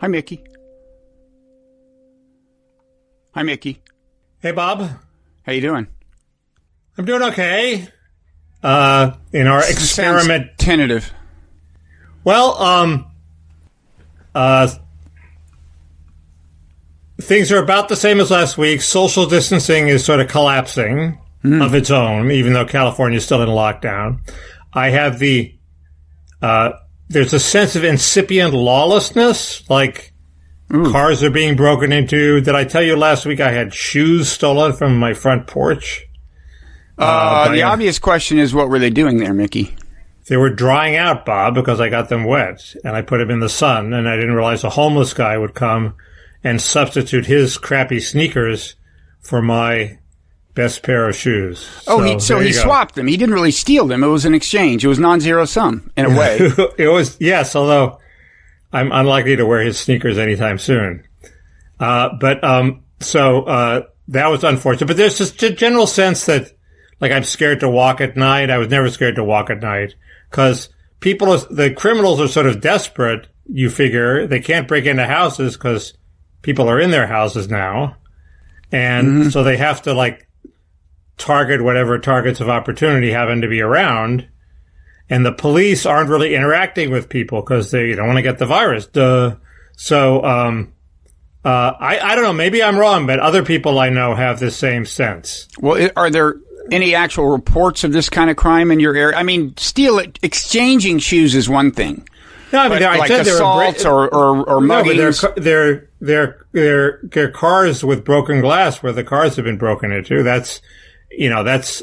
Hi, Mickey. Hi, Mickey. Hey, Bob. How you doing? I'm doing okay. In our experiment... Sounds tentative. Well, things are about the same as last week. Social distancing is sort of collapsing of its own, even though California is still in lockdown. I have there's a sense of incipient lawlessness, like cars are being broken into. Did I tell you last week I had shoes stolen from my front porch? The obvious question is, what were they doing there, Mickey? They were drying out, Bob, because I got them wet, and I put them in the sun, and I didn't realize a homeless guy would come and substitute his crappy sneakers for my best pair of shoes. So he swapped them. He didn't really steal them. It was an exchange. It was non-zero sum, in a way. It was, yes, although I'm unlikely to wear his sneakers anytime soon. That was unfortunate. But there's just a general sense that, like, I'm scared to walk at night. I was never scared to walk at night because the criminals are sort of desperate. You figure they can't break into houses because people are in their houses now. And so they have to, like, target whatever targets of opportunity happen to be around. And the police aren't really interacting with people because they don't want to get the virus. So, I don't know. Maybe I'm wrong, but other people I know have the same sense. Well, are there any actual reports of this kind of crime in your area? I mean, exchanging shoes is one thing. No, I mean, like assaults or muggings. No, they're cars with broken glass where the cars have been broken into. That's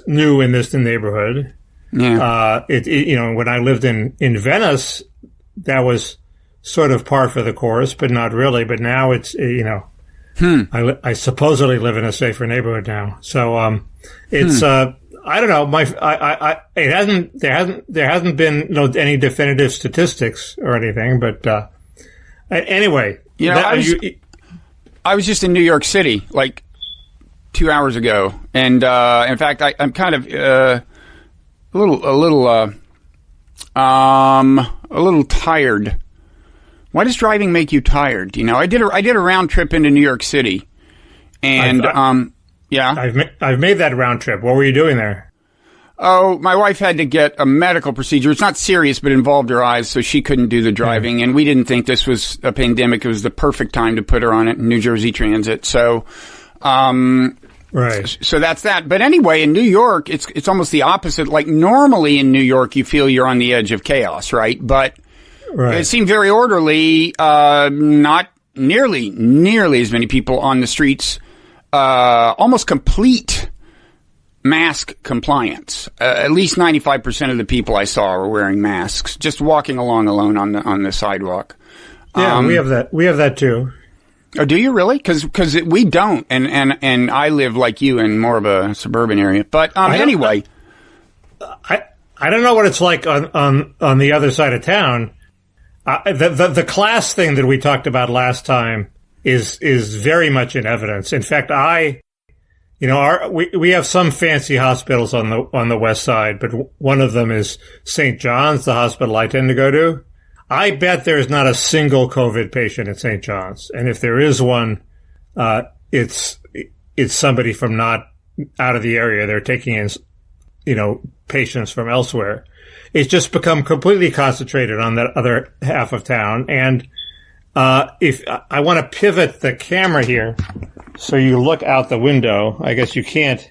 new in this neighborhood. Yeah. When I lived in Venice, that was sort of par for the course, but not really. But now it's, I supposedly live in a safer neighborhood now. So, it's, I don't know. There hasn't been any definitive statistics or anything, but, anyway. I was just in New York City, like 2 hours ago. And, in fact, I'm kind of, a little tired. Why does driving make you tired? I did a round trip into New York City, and yeah, I've made that round trip. What were you doing there? Oh, my wife had to get a medical procedure. It's not serious, but involved her eyes, so she couldn't do the driving. And we didn't think this was a pandemic. It was the perfect time to put her on it in New Jersey Transit. So, right. So that's that. But anyway, in New York, it's almost the opposite. Like normally in New York, you feel you're on the edge of chaos, right? But it seemed very orderly. Not nearly as many people on the streets. Almost complete mask compliance. At least 95% of the people I saw were wearing masks, just walking along alone on the sidewalk. Yeah, we have that. We have that too. Oh, do you really? Because we don't, and I live like you in more of a suburban area. But anyway, I don't know what it's like on the other side of town. The class thing that we talked about last time is very much in evidence. In fact, we have some fancy hospitals on the west side, but one of them is St. John's, the hospital I tend to go to. I bet there's not a single COVID patient at St. John's, and if there is one, it's somebody from not out of the area. They're taking in, patients from elsewhere. It's just become completely concentrated on that other half of town. And if I want to pivot the camera here, so you look out the window. I guess you can't.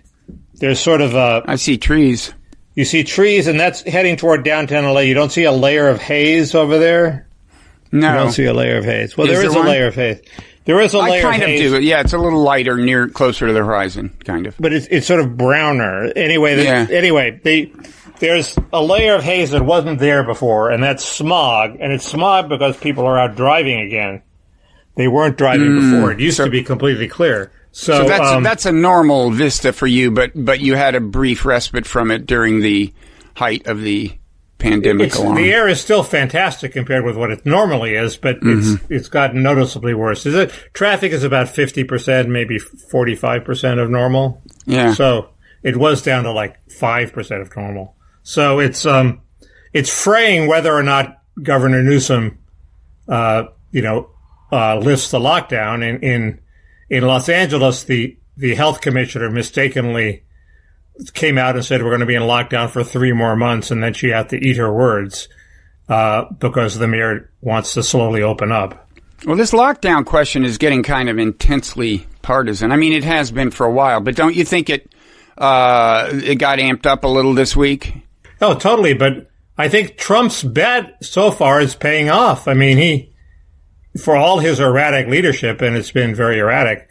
There's sort of I see trees. You see trees, and that's heading toward downtown LA. You don't see a layer of haze over there? No. You don't see a layer of haze. Well, there is a layer of haze. There is a layer of haze. I kind of do. Yeah, it's a little lighter, closer to the horizon, kind of. But it's sort of browner. Anyway, there's a layer of haze that wasn't there before, and that's smog. And it's smog because people are out driving again. They weren't driving before. It used to be completely clear. So that's a normal vista for you, but you had a brief respite from it during the height of the pandemic. The air is still fantastic compared with what it normally is, but it's gotten noticeably worse. Traffic is about 50%, maybe 45% of normal. Yeah. So it was down to like 5% of normal. So it's fraying whether or not Governor Newsom, lifts the lockdown. In Los Angeles, the health commissioner mistakenly came out and said we're going to be in lockdown for 3 more months, and then she had to eat her words because the mayor wants to slowly open up. Well, this lockdown question is getting kind of intensely partisan. I mean, it has been for a while, but don't you think it got amped up a little this week? Oh, totally. But I think Trump's bet so far is paying off. I mean, for all his erratic leadership, and it's been very erratic,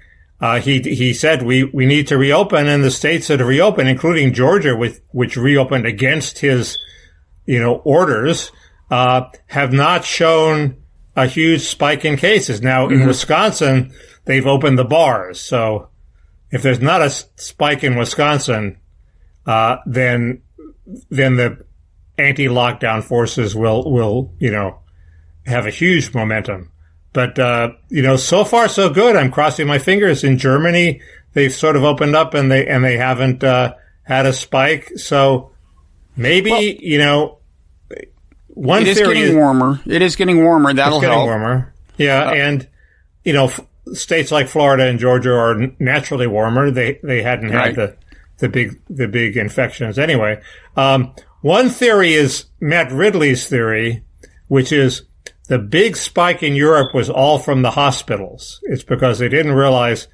he said we need to reopen, and the states that have reopened, including Georgia, which reopened against his, orders, have not shown a huge spike in cases. Now, in Wisconsin, they've opened the bars. So if there's not a spike in Wisconsin, then the anti-lockdown forces will have a huge momentum. But, so far so good. I'm crossing my fingers. In Germany, they've sort of opened up and they haven't, had a spike. So maybe, one theory. It is getting warmer. It is getting warmer. That'll help. It's getting warmer. Yeah. And, states like Florida and Georgia are naturally warmer. They hadn't had the big infections anyway. One theory is Matt Ridley's theory, which is the big spike in Europe was all from the hospitals. It's because they didn't realize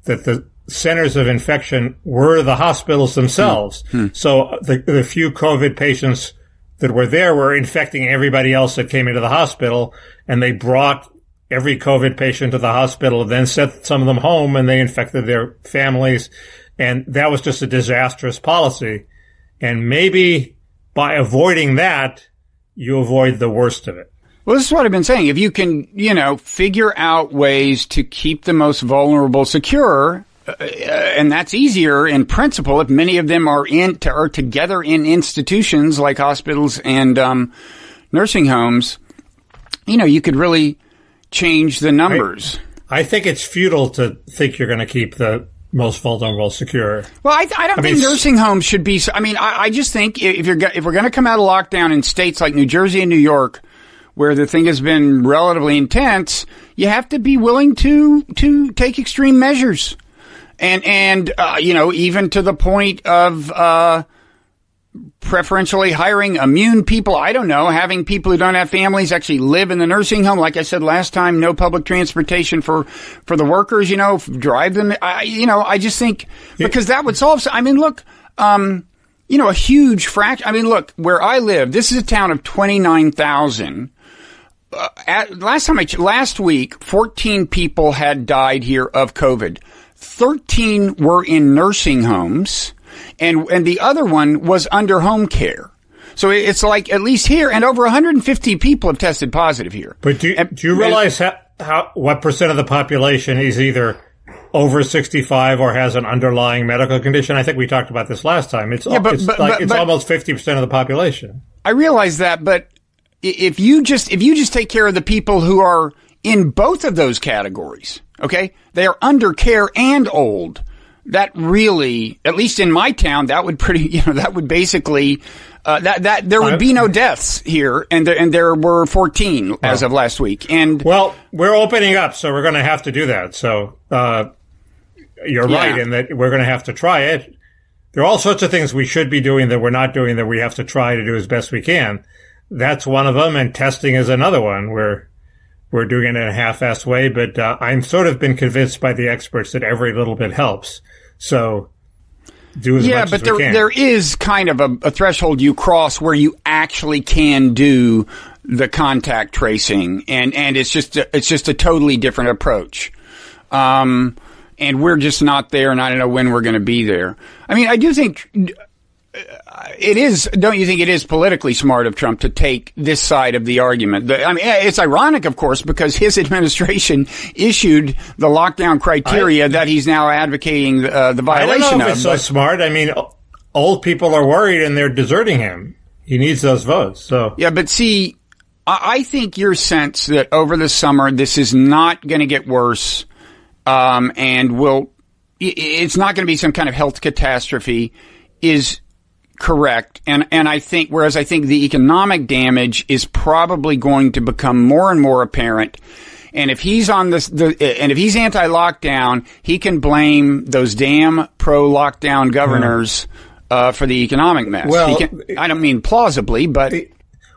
that the centers of infection were the hospitals themselves. So the few COVID patients that were there were infecting everybody else that came into the hospital, and they brought every COVID patient to the hospital and then sent some of them home, and they infected their families. And that was just a disastrous policy. And maybe by avoiding that, you avoid the worst of it. Well, this is what I've been saying. If you can, figure out ways to keep the most vulnerable secure, and that's easier in principle if many of them are together in institutions like hospitals and nursing homes, you could really change the numbers. I think it's futile to think you're going to keep the most vulnerable secure. Well, I don't think nursing homes should be. I just think if we're going to come out of lockdown in states like New Jersey and New York, where the thing has been relatively intense, you have to be willing to take extreme measures, and even to the point of preferentially hiring immune people. I don't know, having people who don't have families actually live in the nursing home. Like I said last time, no public transportation for the workers, drive them. I just think because that would solve. Look, a huge fraction. Look, where I live, this is a town of 29,000. Last week, 14 people had died here of COVID. 13 were in nursing homes. And the other one was under home care. So it's like, at least here, and over 150 people have tested positive here. But do you realize what percent of the population is either over 65 or has an underlying medical condition? I think we talked about this last time. It's almost 50% of the population. I realize that, but if you just take care of the people who are in both of those categories, okay? They are under care and old. That really, at least in my town, that would basically, there would be no deaths here, and there were 14 as of last week. And well, we're opening up, so we're going to have to do that. So, you're right in that we're going to have to try it. There are all sorts of things we should be doing that we're not doing that we have to try to do as best we can. That's one of them, and testing is another one. We're doing it in a half-assed way, but I'm sort of been convinced by the experts that every little bit helps. So do as much as we can. Yeah, but there is kind of a threshold you cross where you actually can do the contact tracing, and it's just a totally different approach. And we're just not there, and I don't know when we're going to be there. I do think it is. Don't you think it is politically smart of Trump to take this side of the argument? It's ironic, of course, because his administration issued the lockdown criteria that he's now advocating the violation of. I don't know if it's so smart. Old people are worried and they're deserting him. He needs those votes. So yeah, but see, I think your sense that over the summer this is not going to get worse, and it's not going to be some kind of health catastrophe is correct. And I think, whereas I think the economic damage is probably going to become more and more apparent. And if he's on and if he's anti-lockdown, he can blame those damn pro-lockdown governors for the economic mess. Well, I don't mean plausibly, but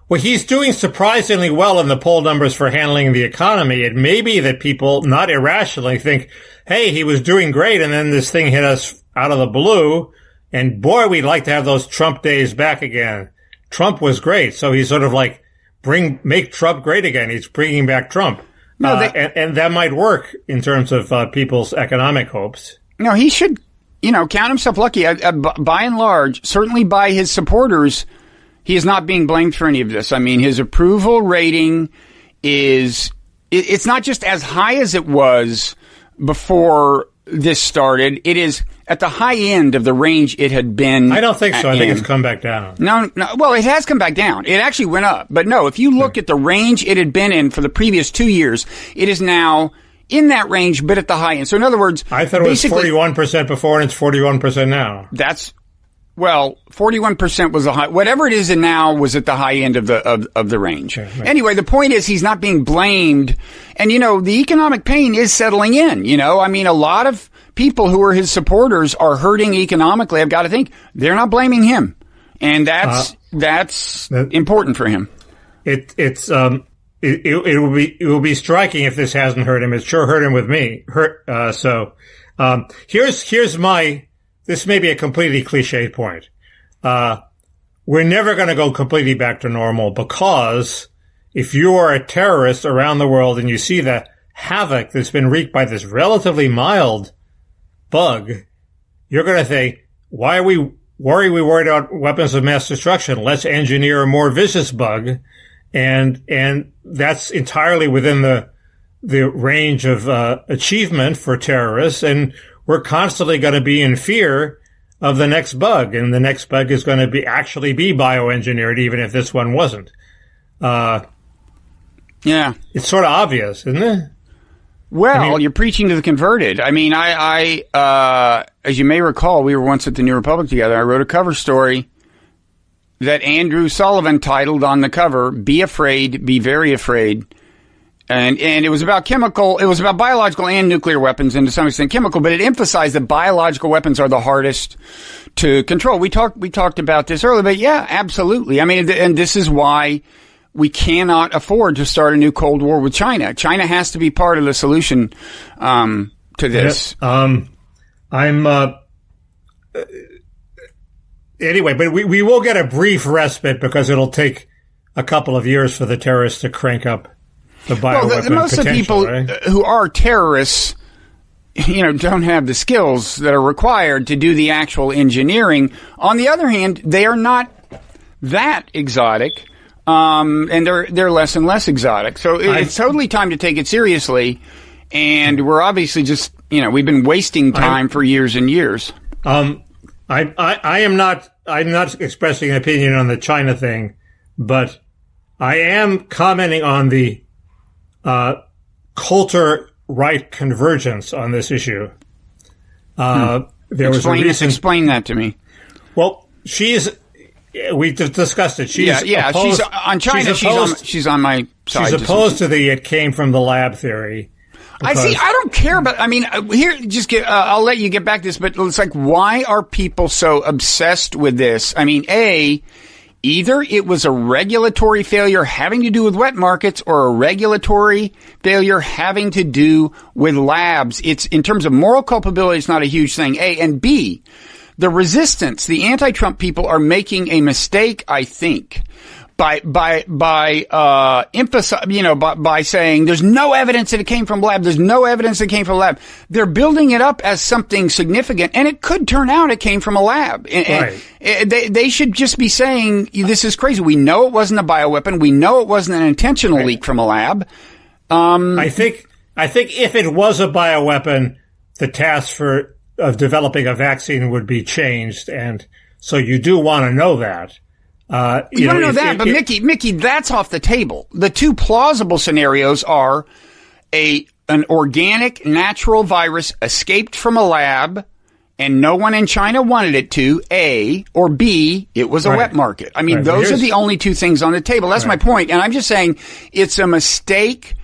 well, he's doing surprisingly well in the poll numbers for handling the economy. It may be that people, not irrationally, think, hey, he was doing great, and then this thing hit us out of the blue, and boy, we'd like to have those Trump days back again. Trump was great, so he's sort of like, make Trump great again. He's bringing back Trump. No, and that might work in terms of people's economic hopes. No, he should, count himself lucky. By and large, certainly by his supporters, he is not being blamed for any of this. I mean, his approval rating it's not just as high as it was before this started. It is at the high end of the range it had been. I don't think so. I think it's come back down. No. Well, it has come back down. It actually went up. But no, if you look at the range it had been in for the previous 2 years, it is now in that range, but at the high end. So in other words, I thought it was 41% before, and it's 41% now. 41% was the high. Whatever it is now was at the high end of the range. Okay, right. Anyway, the point is he's not being blamed. And, the economic pain is settling in, I mean, a lot of people who are his supporters are hurting economically. I've got to think they're not blaming him. And that's important for him. It will be striking if this hasn't hurt him. It sure hurt him with me. This may be a completely cliched point. We're never going to go completely back to normal, because if you are a terrorist around the world and you see the havoc that's been wreaked by this relatively mild bug, you're going to think, why are we worried about weapons of mass destruction? Let's engineer a more vicious bug. And that's entirely within the range of achievement for terrorists. And we're constantly going to be in fear of the next bug, and the next bug is going to actually be bioengineered, even if this one wasn't. Yeah. It's sort of obvious, isn't it? Well, you're preaching to the converted. I mean, I as you may recall, we were once at the New Republic together. I wrote a cover story that Andrew Sullivan titled on the cover, "Be Afraid, Be Very Afraid." And it was about biological and nuclear weapons, and to some extent chemical, but it emphasized that biological weapons are the hardest to control. We talked about this earlier, but yeah, absolutely. I mean, and this is why we cannot afford to start a new Cold War with China. China has to be part of the solution, to this. Anyway, but we will get a brief respite, because it'll take a couple of years for the terrorists to crank up the bioweapon most of the people who are terrorists, don't have the skills that are required to do the actual engineering. On the other hand, they are not that exotic, and they're less and less exotic. So it's totally time to take it seriously. And we're obviously just, we've been wasting time for years and years. I'm not expressing an opinion on the China thing, but I am commenting on the Coulter-Wright convergence on this issue. Explain that to me. Well, we discussed it. She's on China. She's on my side. She's opposed to it came from the lab theory. I don't care about. I mean, I'll let you get back to this, but it's like, why are people so obsessed with this? I mean, either it was a regulatory failure having to do with wet markets, or a regulatory failure having to do with labs. It's, in terms of moral culpability, it's not a huge thing. A, and B, the resistance, the anti-Trump people are making a mistake, I think, by saying there's no evidence that it came from lab. There's no evidence that it came from a lab. They're building it up as something significant, and it could turn out it came from a lab. Right. They should just be saying, this is crazy. We know it wasn't a bioweapon. We know it wasn't an intentional leak from a lab. I think if it was a bioweapon, the task of developing a vaccine would be changed, and so you do want to know that. You don't know that, but Mickey, that's off the table. The two plausible scenarios are an organic, natural virus escaped from a lab and no one in China wanted it to, A, or B, it was a wet market. I mean, those are the only two things on the table. That's my point. And I'm just saying it's a mistake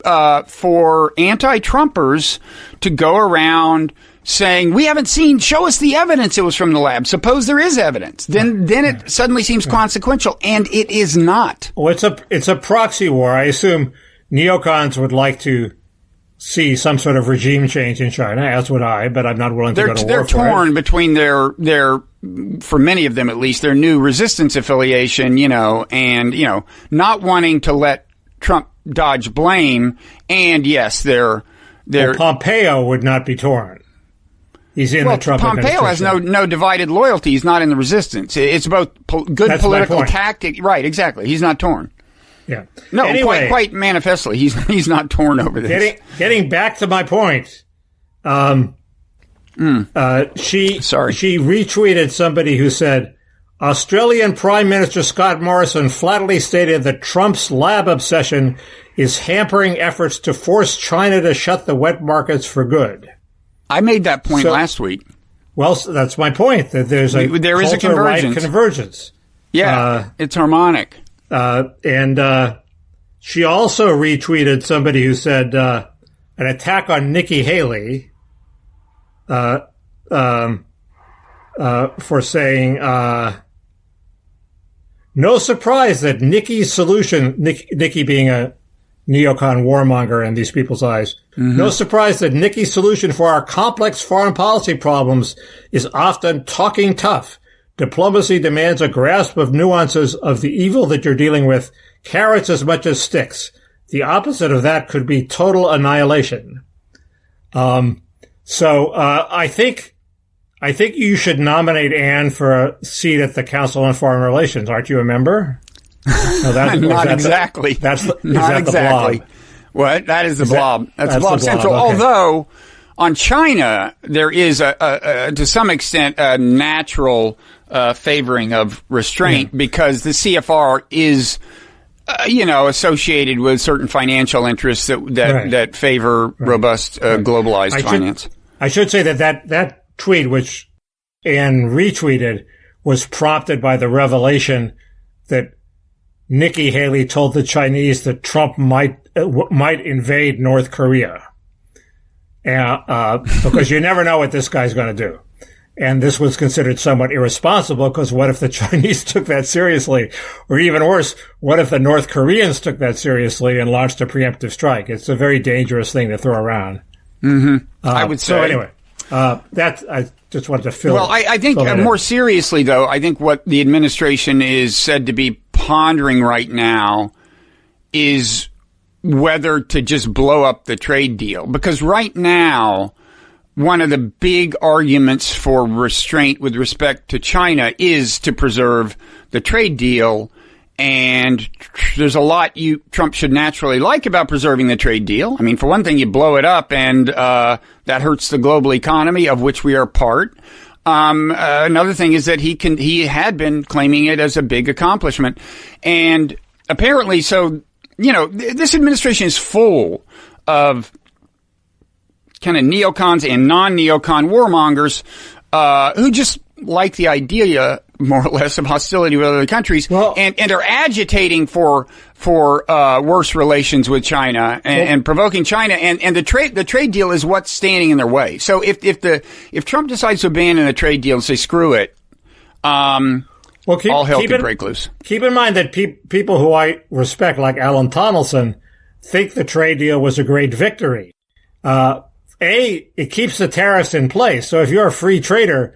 for anti-Trumpers to go around saying, we haven't seen, show us the evidence it was from the lab. Suppose there is evidence. Then it suddenly seems consequential, and it is not. Well, it's a proxy war. I assume neocons would like to see some sort of regime change in China, as would I, but I'm not willing to go to war for it. They're torn between their, for many of them at least, their new resistance affiliation, and, not wanting to let Trump dodge blame, and yes, well, Pompeo would not be torn. He's in the Trump administration. Pompeo has no divided loyalty. He's not in the resistance. It's both good political tactic. Right, exactly. He's not torn. Yeah. No, anyway, quite manifestly, he's not torn over this. Getting back to my point, she retweeted somebody who said, Australian Prime Minister Scott Morrison flatly stated that Trump's lab obsession is hampering efforts to force China to shut the wet markets for good. I made that point last week. Well, that's my point, that there is a convergence. Yeah, it's harmonic. And she also retweeted somebody who said an attack on Nikki Haley for saying no surprise that Nikki's solution, Nikki being a neocon warmonger in these people's eyes, no surprise that Nikki's solution for our complex foreign policy problems is often talking tough. Diplomacy demands a grasp of nuances of the evil that you're dealing with, carrots as much as sticks. The opposite of that could be total annihilation. So I think you should nominate Anne for a seat at the Council on Foreign Relations. Aren't you a member? No, not exactly. Is that the blob? What? That is the blob. That's Blob Central. Okay. Although on China, there is to some extent a natural favoring of restraint because the CFR is, associated with certain financial interests that favor robust globalized finance. I should say that tweet, which Anne retweeted, was prompted by the revelation that Nikki Haley told the Chinese that Trump might invade North Korea, because you never know what this guy's going to do. And this was considered somewhat irresponsible because what if the Chinese took that seriously? Or even worse, what if the North Koreans took that seriously and launched a preemptive strike? It's a very dangerous thing to throw around. I would say. So anyway, I just wanted to fill. Well, I think more seriously, though, I think what the administration is said to be pondering right now is whether to just blow up the trade deal. Because right now, one of the big arguments for restraint with respect to China is to preserve the trade deal. And there's a lot Trump should naturally like about preserving the trade deal. I mean, for one thing, you blow it up and that hurts the global economy of which we are part. Another thing is that he had been claiming it as a big accomplishment. And apparently, so, this administration is full of kind of neocons and non-neocon warmongers, who just like the idea, more or less, of hostility with other countries, and are agitating for worse relations with China and provoking China, and the trade deal is what's standing in their way. So if Trump decides to abandon the trade deal and say screw it, all hell could break loose. Keep in mind that people who I respect, like Alan Donaldson, think the trade deal was a great victory. It keeps the tariffs in place. So if you're a free trader,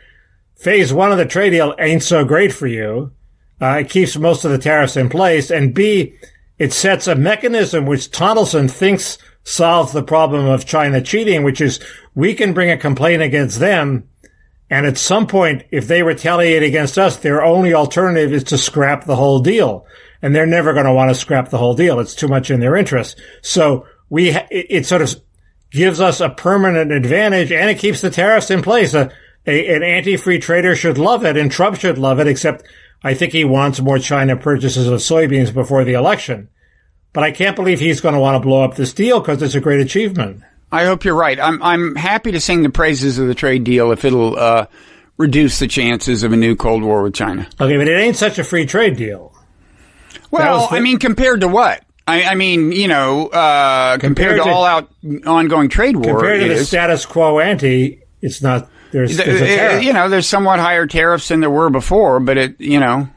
phase one of the trade deal ain't so great for you. It keeps most of the tariffs in place. And B, it sets a mechanism which Donaldson thinks solves the problem of China cheating, which is we can bring a complaint against them. And at some point, if they retaliate against us, their only alternative is to scrap the whole deal. And they're never going to want to scrap the whole deal. It's too much in their interest. So it sort of gives us a permanent advantage, and it keeps the tariffs in place. An anti-free trader should love it, and Trump should love it, except I think he wants more China purchases of soybeans before the election. But I can't believe he's going to want to blow up this deal because it's a great achievement. I hope you're right. I'm happy to sing the praises of the trade deal if it'll reduce the chances of a new Cold War with China. Okay, but it ain't such a free trade deal. Well, I mean, compared to what? I mean, compared to all-out ongoing trade war. Compared to the status quo ante, it's not. There's a tariff. There's somewhat higher tariffs than there were before, but yeah.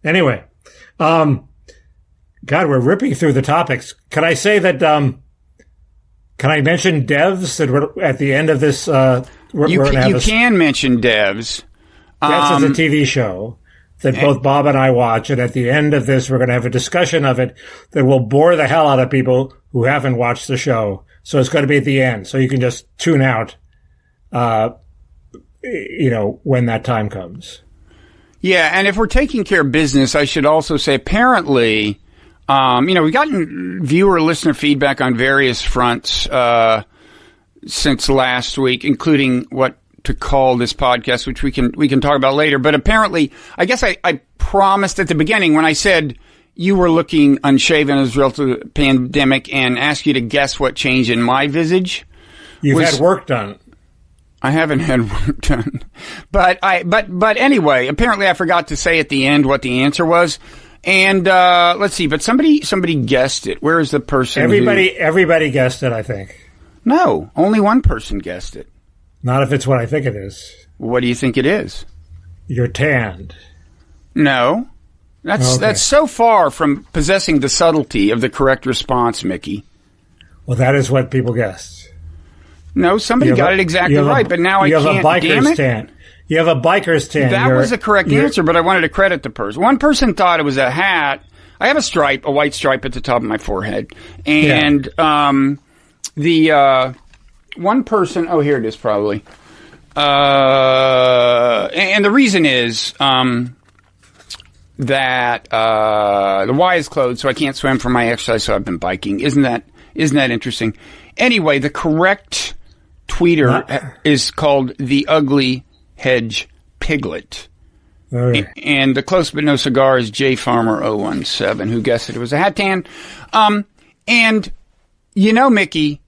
Anyway, God, we're ripping through the topics. Can I say that? Can I mention devs that we're at the end of this? You can mention devs. Devs is a TV show that both Bob and I watch, and at the end of this, we're going to have a discussion of it that will bore the hell out of people who haven't watched the show. So it's going to be at the end, so you can just tune out, when that time comes. Yeah, and if we're taking care of business, I should also say, apparently, we've gotten listener feedback on various fronts since last week, including what to call this podcast, which we can talk about later. But apparently, I guess I promised at the beginning when I said you were looking unshaven as a result of the pandemic and asked you to guess what changed in my visage. You've had work done. I haven't had work done. But anyway, apparently I forgot to say at the end what the answer was. And let's see, but somebody guessed it. Where is the person? Everybody guessed it, I think. No, only one person guessed it. Not if it's what I think it is. What do you think it is? You're tanned. No. That's so far from possessing the subtlety of the correct response, Mickey. Well, that is what people guessed. No, somebody got it exactly right, but now I can't. You have a biker's tan. You have a biker's tan. That was the correct answer, but I wanted to credit the person. One person thought it was a hat. I have a white stripe at the top of my forehead. And the one person, here it is probably. And the reason is that the Y is closed, so I can't swim for my exercise, so I've been biking. Isn't that interesting? Anyway, the correct tweeter is called the Ugly Hedge Piglet. Okay. And the close but no cigar is J Farmer 017, who guessed it was a hat tan. And Mickey,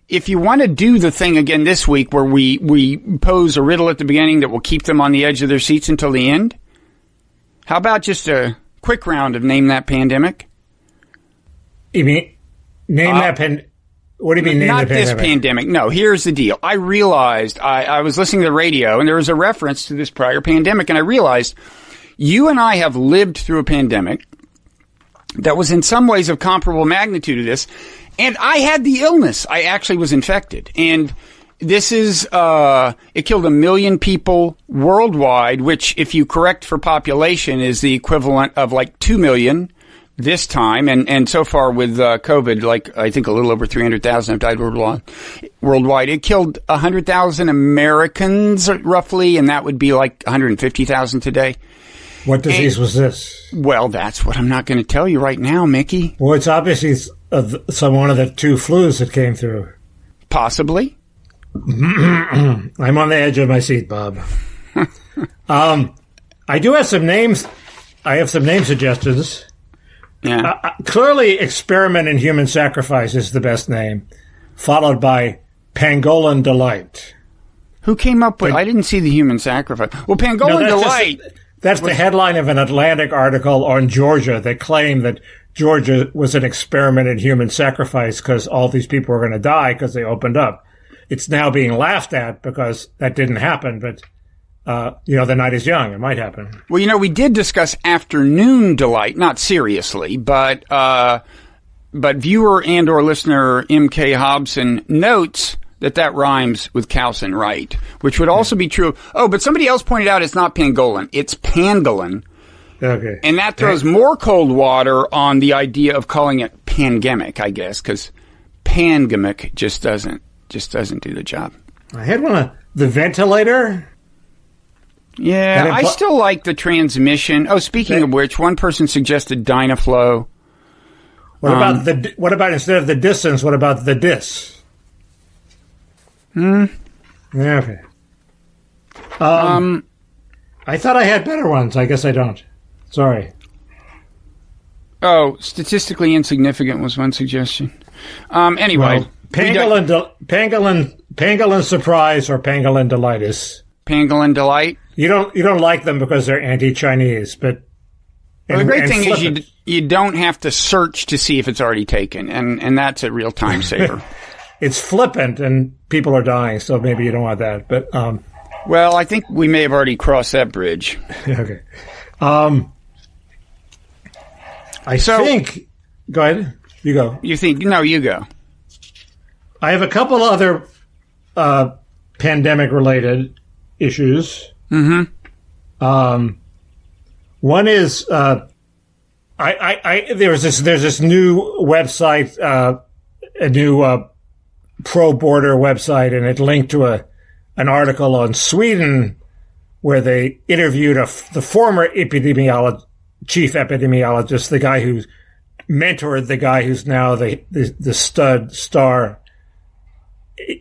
if you want to do the thing again this week where we pose a riddle at the beginning that will keep them on the edge of their seats until the end, how about just a quick round of Name That Pandemic? You mean name that pandemic? What do you mean name the pandemic? Not this pandemic. No, here's the deal. I realized I was listening to the radio and there was a reference to this prior pandemic, and I realized you and I have lived through a pandemic that was in some ways of comparable magnitude to this, and I had the illness. I actually was infected, and this is it killed 1 million people worldwide, which, if you correct for population, is the equivalent of like 2 million this time, and so far with COVID, like I think a little over 300,000 have died worldwide. It killed 100,000 Americans roughly, and that would be like 150,000 today. What disease was this? Well, that's what I'm not going to tell you right now, Mickey. Well, it's obviously one of the 2 flus that came through. Possibly. I'm on the edge of my seat, Bob. I do have some names. I have some name suggestions. Yeah. Clearly, Experiment in Human Sacrifice is the best name, followed by Pangolin Delight. Who came up with... I didn't see the human sacrifice. Well, Pangolin Delight... That's the headline of an Atlantic article on Georgia that claimed that Georgia was an experiment in human sacrifice because all these people were going to die because they opened up. It's now being laughed at because that didn't happen, but... the night is young. It might happen. Well, we did discuss Afternoon Delight, not seriously, but viewer and or listener M.K. Hobson notes that rhymes with Kaus and Wright, which would also be true. Oh, but somebody else pointed out it's not pangolin, it's pangolin. Okay. And that throws more cold water on the idea of calling it pandemic, I guess, because pandemic just doesn't do the job. I had one of the ventilator. Yeah, I still like the transmission. Oh, speaking of which, one person suggested Dynaflow. What about instead of the distance, what about the dis? Yeah, okay. I thought I had better ones. I guess I don't. Sorry. Oh, statistically insignificant was one suggestion. Anyway. Pangolin surprise or pangolin delightus. Pangolin delight. You don't like them because they're anti-Chinese, but the great thing is you don't have to search to see if it's already taken, and that's a real time saver. It's flippant, and people are dying, so maybe you don't want that. But well, I think we may have already crossed that bridge. Okay. I think. Go ahead. You go. You think? No, you go. I have a couple other pandemic-related issues. Mm-hmm. One is there's this new website, a new pro-border website, and it linked to an article on Sweden where they interviewed the former chief epidemiologist, the guy who mentored the guy who's now the star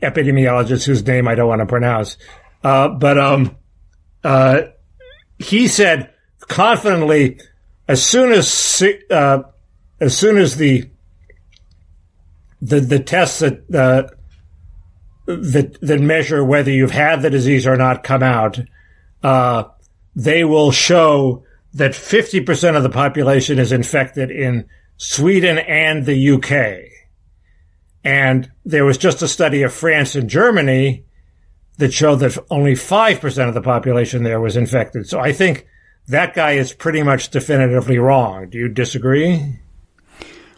epidemiologist whose name I don't want to pronounce. But he said confidently, as soon as the tests that measure whether you've had the disease or not come out, they will show that 50% of the population is infected in Sweden and the UK. And there was just a study of France and Germany that showed that only 5% of the population there was infected. So I think that guy is pretty much definitively wrong. Do you disagree?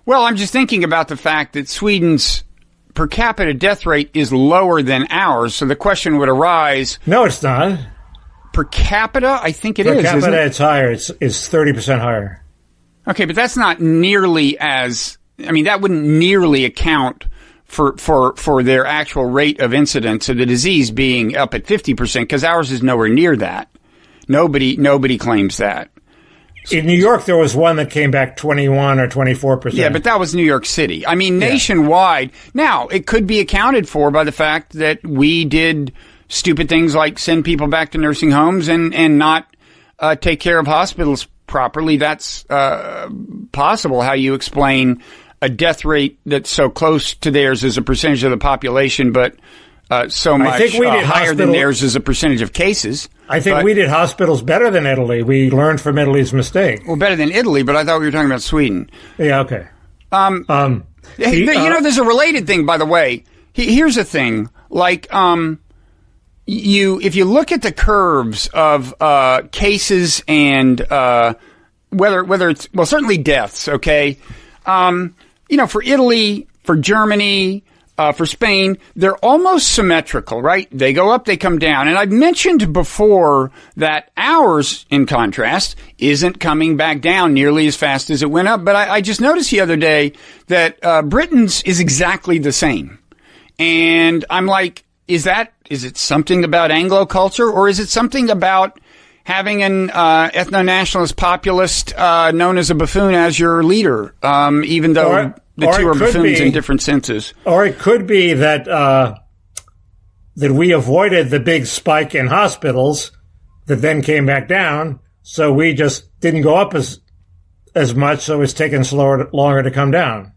Well, I'm just thinking about the fact that Sweden's per capita death rate is lower than ours. So the question would arise. No, it's not. Per capita? I think it is. Per capita, it's higher. It's 30% higher. Okay, but that's not nearly as... I mean, that wouldn't nearly account for their actual rate of incidence of the disease being up at 50%, because ours is nowhere near that. Nobody claims that. In New York, there was one that came back 21 or 24%. Yeah, but that was New York City. I mean, nationwide. Yeah. Now, it could be accounted for by the fact that we did stupid things like send people back to nursing homes and not take care of hospitals properly. That's possible. How you explain a death rate that's so close to theirs as a percentage of the population, but so much higher than theirs as a percentage of cases. I think we did hospitals better than Italy. We learned from Italy's mistake. Well, better than Italy, but I thought we were talking about Sweden. Yeah, okay. There's a related thing, by the way. Here's a thing. Like, if you look at the curves of cases and whether it's, well, certainly deaths, okay? For Italy, for Germany, for Spain, they're almost symmetrical, right? They go up, they come down. And I've mentioned before that ours, in contrast, isn't coming back down nearly as fast as it went up. But I just noticed the other day that Britain's is exactly the same. And I'm like, is it something about Anglo culture, or is it something about having an ethno-nationalist populist known as a buffoon as your leader, even though the two are buffoons in different senses? Or it could be that that we avoided the big spike in hospitals that then came back down, so we just didn't go up as much, so it's taken longer to come down.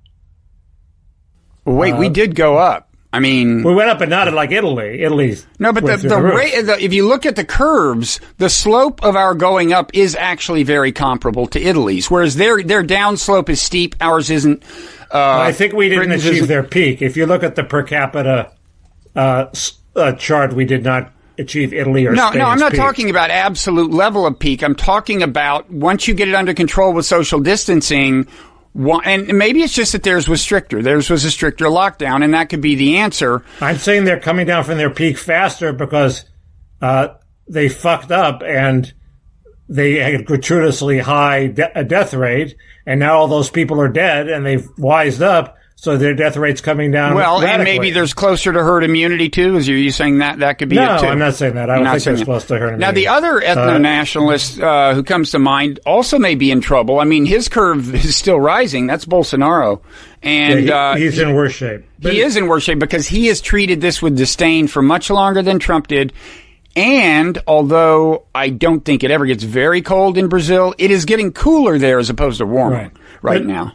Wait, we did go up. I mean, we went up, but not like Italy. No, but the rate, if you look at the curves, the slope of our going up is actually very comparable to Italy's, whereas their downslope is steep. Ours isn't. I think we didn't achieve their peak. If you look at the per capita chart, we did not achieve Italy or Spain's No, I'm not peak. Talking about absolute level of peak. I'm talking about once you get it under control with social distancing. And maybe it's just that theirs was stricter. Theirs was a stricter lockdown, and that could be the answer. I'm saying they're coming down from their peak faster because they fucked up and they had a gratuitously high death rate, and now all those people are dead, and they've wised up, so their death rate's coming down. Well, radically. And maybe there's closer to herd immunity, too? Are you saying that could be it, too? No, I'm not saying that. I don't think there's close to herd immunity. Now, the other ethno-nationalist who comes to mind also may be in trouble. I mean, his curve is still rising. That's Bolsonaro. And he's in worse shape. He is in worse shape because he has treated this with disdain for much longer than Trump did. And although I don't think it ever gets very cold in Brazil, it is getting cooler there as opposed to warmer right now.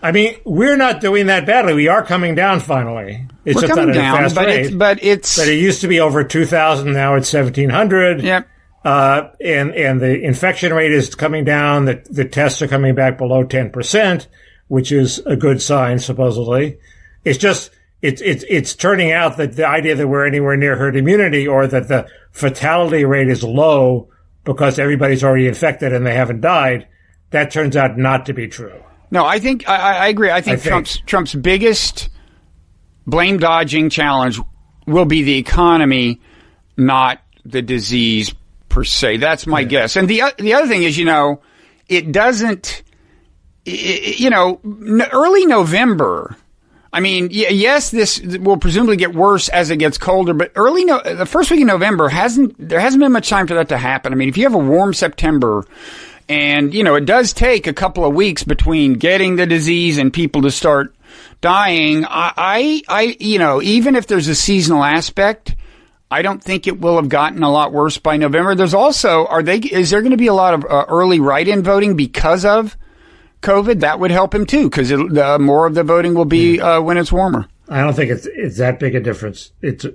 I mean, we're not doing that badly. We are coming down finally. It's We're just coming not at down, a fast rate. But it used to be over 2,000. Now it's 1,700. Yep. And the infection rate is coming down. The tests are coming back below 10%, which is a good sign, supposedly. It's just, it's turning out that the idea that we're anywhere near herd immunity or that the fatality rate is low because everybody's already infected and they haven't died, that turns out not to be true. No, I think, I agree. I think Trump's biggest blame dodging challenge will be the economy, not the disease per se. That's my guess. And the other thing is, it doesn't, early November, I mean, yes, this will presumably get worse as it gets colder, but the first week of November there hasn't been much time for that to happen. I mean, if you have a warm September and, it does take a couple of weeks between getting the disease and people to start dying, even if there's a seasonal aspect, I don't think it will have gotten a lot worse by November. There's also, is there going to be a lot of early write-in voting because of COVID? That would help him too, because more of the voting will be when it's warmer. I don't think it's that big a difference. It's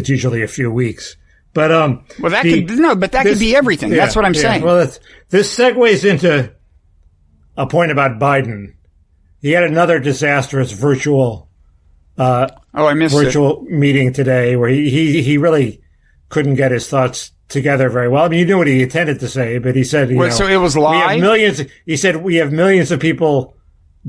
usually a few weeks. But that could be everything. Yeah, that's what I'm saying. Well, this segues into a point about Biden. He had another disastrous virtual meeting today where he really couldn't get his thoughts together very well. I mean, you knew what he intended to say, but he said, so it was live? He said, we have millions of people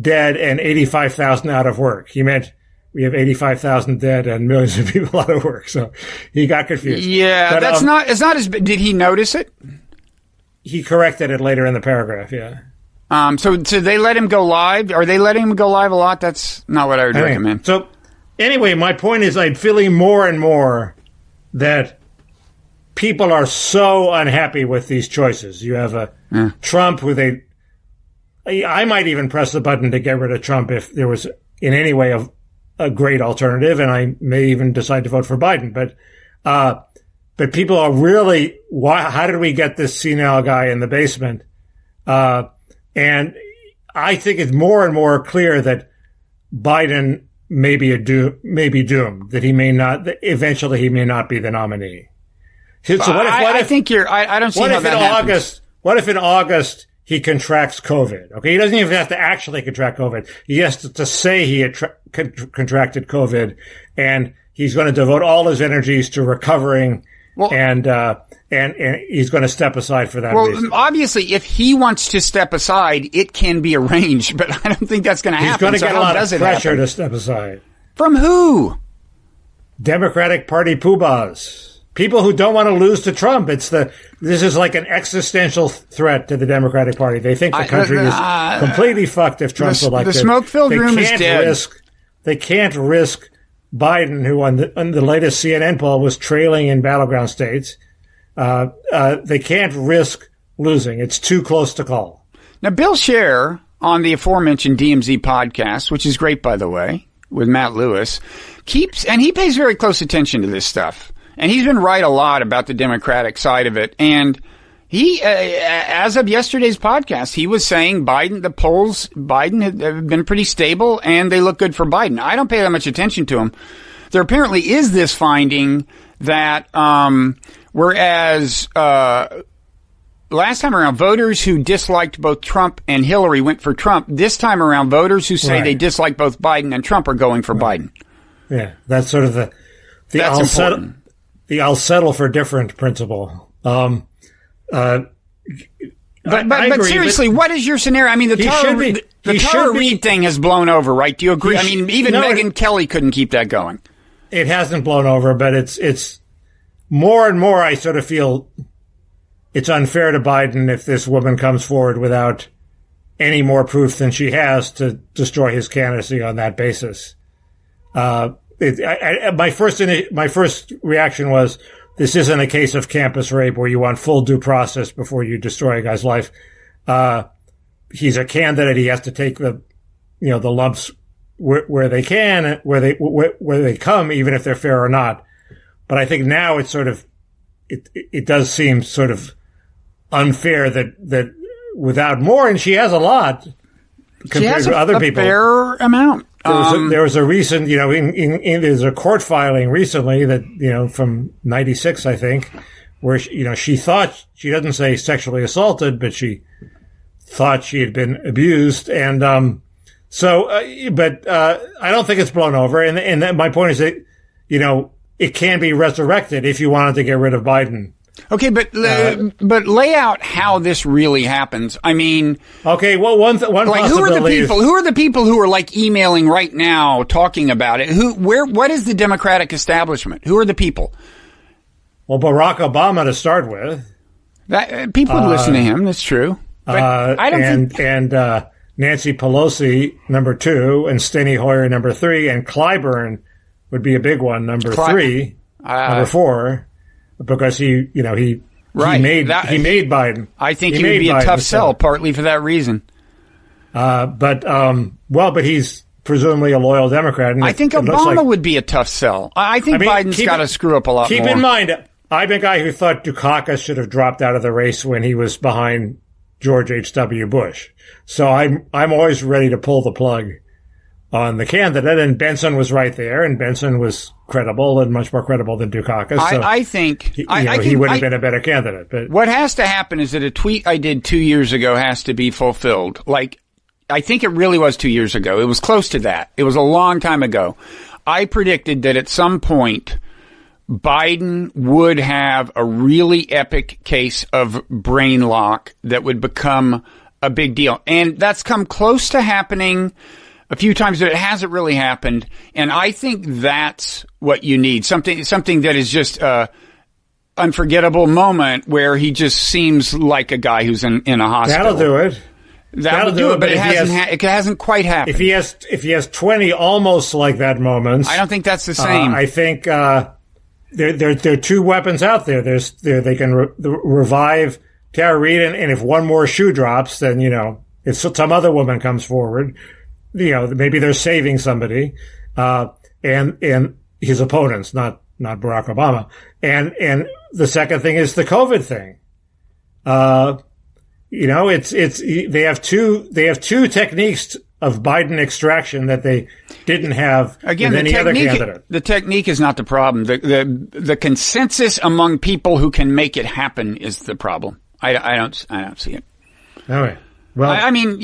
dead and 85,000 out of work. He meant we have 85,000 dead and millions of people out of work. So he got confused. Yeah, but, it's not as, did he notice it? He corrected it later in the paragraph. Yeah. So they let him go live? Are they letting him go live a lot? That's not what I would recommend. So anyway, my point is I'm feeling more and more that people are so unhappy with these choices. You have Trump I might even press the button to get rid of Trump if there was in any way a great alternative, and I may even decide to vote for Biden. But people are really, how did we get this senile guy in the basement? And I think it's more and more clear that Biden may be doomed, that eventually he may not be the nominee. So I don't see how that happens. What if in August he contracts COVID? Okay, he doesn't even have to actually contract COVID. He has to say he had contracted COVID, and he's going to devote all his energies to recovering, and he's going to step aside for that reason. Well, obviously, if he wants to step aside, it can be arranged, but I don't think that's going to happen. He's going to get a lot of pressure to step aside. From who? Democratic Party poobahs. People who don't want to lose to Trump. This is like an existential threat to the Democratic Party. They think the country is completely fucked if Trump's elected. The smoke-filled room is dead. They can't risk Biden, who on the latest CNN poll was trailing in battleground states. They can't risk losing. It's too close to call. Now, Bill Scher on the aforementioned DMZ podcast, which is great, by the way, with Matt Lewis, he pays very close attention to this stuff. And he's been right a lot about the Democratic side of it. And he, as of yesterday's podcast, he was saying Biden have been pretty stable and they look good for Biden. I don't pay that much attention to him. There apparently is this finding that, whereas, last time around, voters who disliked both Trump and Hillary went for Trump. This time around, voters who say they dislike both Biden and Trump are going for Biden. Yeah, that's sort of I'll settle for different principle. But seriously, what is your scenario? I mean, the Tara Reid thing has blown over, right? Do you agree? I mean, even Megyn Kelly couldn't keep that going. It hasn't blown over, but it's more and more I sort of feel it's unfair to Biden if this woman comes forward without any more proof than she has to destroy his candidacy on that basis. My first reaction was, this isn't a case of campus rape where you want full due process before you destroy a guy's life. He's a candidate. He has to take the lumps where they can, where they come, even if they're fair or not. But I think now it's sort of, it does seem sort of unfair that without more, and she has a lot, compared to other people. Fair amount. There was a recent, there's a court filing recently that, from 96, I think, where, she thought, she doesn't say sexually assaulted, but she thought she had been abused. And, I don't think it's blown over. And my point is that, it can be resurrected if you wanted to get rid of Biden. Okay, but lay out how this really happens. I mean, okay. Well, one possibility. Who are the people who are like emailing right now talking about it? What is the Democratic establishment? Who are the people? Well, Barack Obama to start with. That people would listen to him. That's true. But I don't think. And Nancy Pelosi number 2, and Steny Hoyer number 3, and Clyburn would be a big one number 3, number 4. Because he made Biden. I think he would be a tough sell, partly for that reason. But he's presumably a loyal Democrat. And I think Obama would be a tough sell. I think Biden's got to screw up a lot more. Keep in mind, I'm a guy who thought Dukakis should have dropped out of the race when he was behind George H.W. Bush. So I'm always ready to pull the plug on the candidate, and Benson was right there, and Benson was credible and much more credible than Dukakis. So I think he would have been a better candidate. But what has to happen is that a tweet I did 2 years ago has to be fulfilled. Like, I think it really was 2 years ago. It was close to that. It was a long time ago. I predicted that at some point Biden would have a really epic case of brain lock that would become a big deal. And that's come close to happening a few times, but it hasn't really happened. And I think that's what you need. Something that is just a unforgettable moment where he just seems like a guy who's in a hospital. That'll do it. That'll do it, but it hasn't quite happened. If he has 20 almost like that moments, I don't think that's the same. I think there are 2 weapons out there. They can revive Tara Reid, and if one more shoe drops, then if some other woman comes forward, maybe they're saving somebody, and his opponents, not Barack Obama. And the second thing is the COVID thing. They have two techniques of Biden extraction that they didn't have with any other candidate. The technique is not the problem. The consensus among people who can make it happen is the problem. I don't see it. All right. Well, I mean,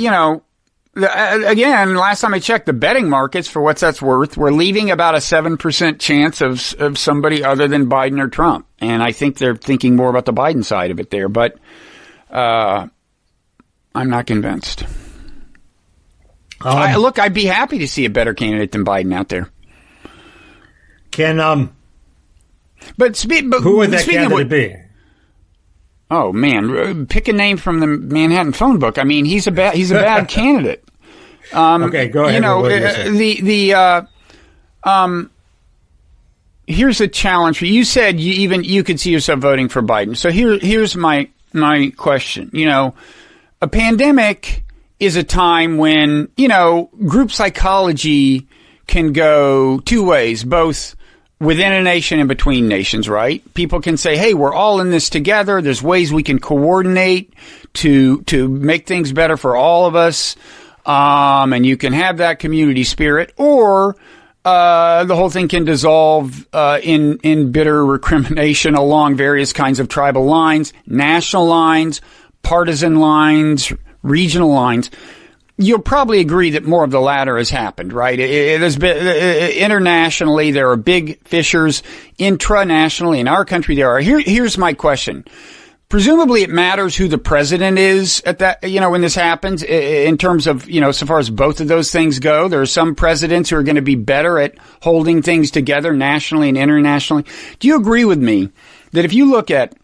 again, last time I checked, the betting markets, for what that's worth, were leaving about a 7% chance of somebody other than Biden or Trump. And I think they're thinking more about the Biden side of it there. But I'm not convinced. Look, I'd be happy to see a better candidate than Biden out there. But who would that candidate be? Oh man, pick a name from the Manhattan phone book. I mean, he's a bad candidate. Okay, go ahead. Here's a challenge for you. You said you could see yourself voting for Biden. So here's my question. A pandemic is a time when, group psychology can go 2 ways, both within a nation and between nations, right? People can say, hey, we're all in this together. There's ways we can coordinate to make things better for all of us. And you can have that community spirit, or the whole thing can dissolve in bitter recrimination along various kinds of tribal lines, national lines, partisan lines, regional lines. You'll probably agree that more of the latter has happened, right? There's been, internationally, there are big fissures. Intranationally, in our country, there are. Here's my question. Presumably, it matters who the president is at that, when this happens, in terms of, so far as both of those things go. There are some presidents who are going to be better at holding things together nationally and internationally. Do you agree with me that if you look at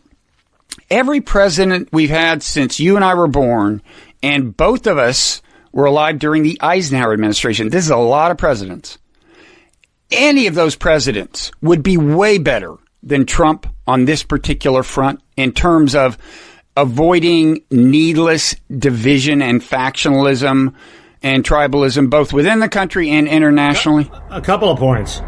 every president we've had since you and I were born, and both of us were alive during the Eisenhower administration, this is a lot of presidents, any of those presidents would be way better than Trump on this particular front in terms of avoiding needless division and factionalism and tribalism, both within the country and internationally? A couple of points.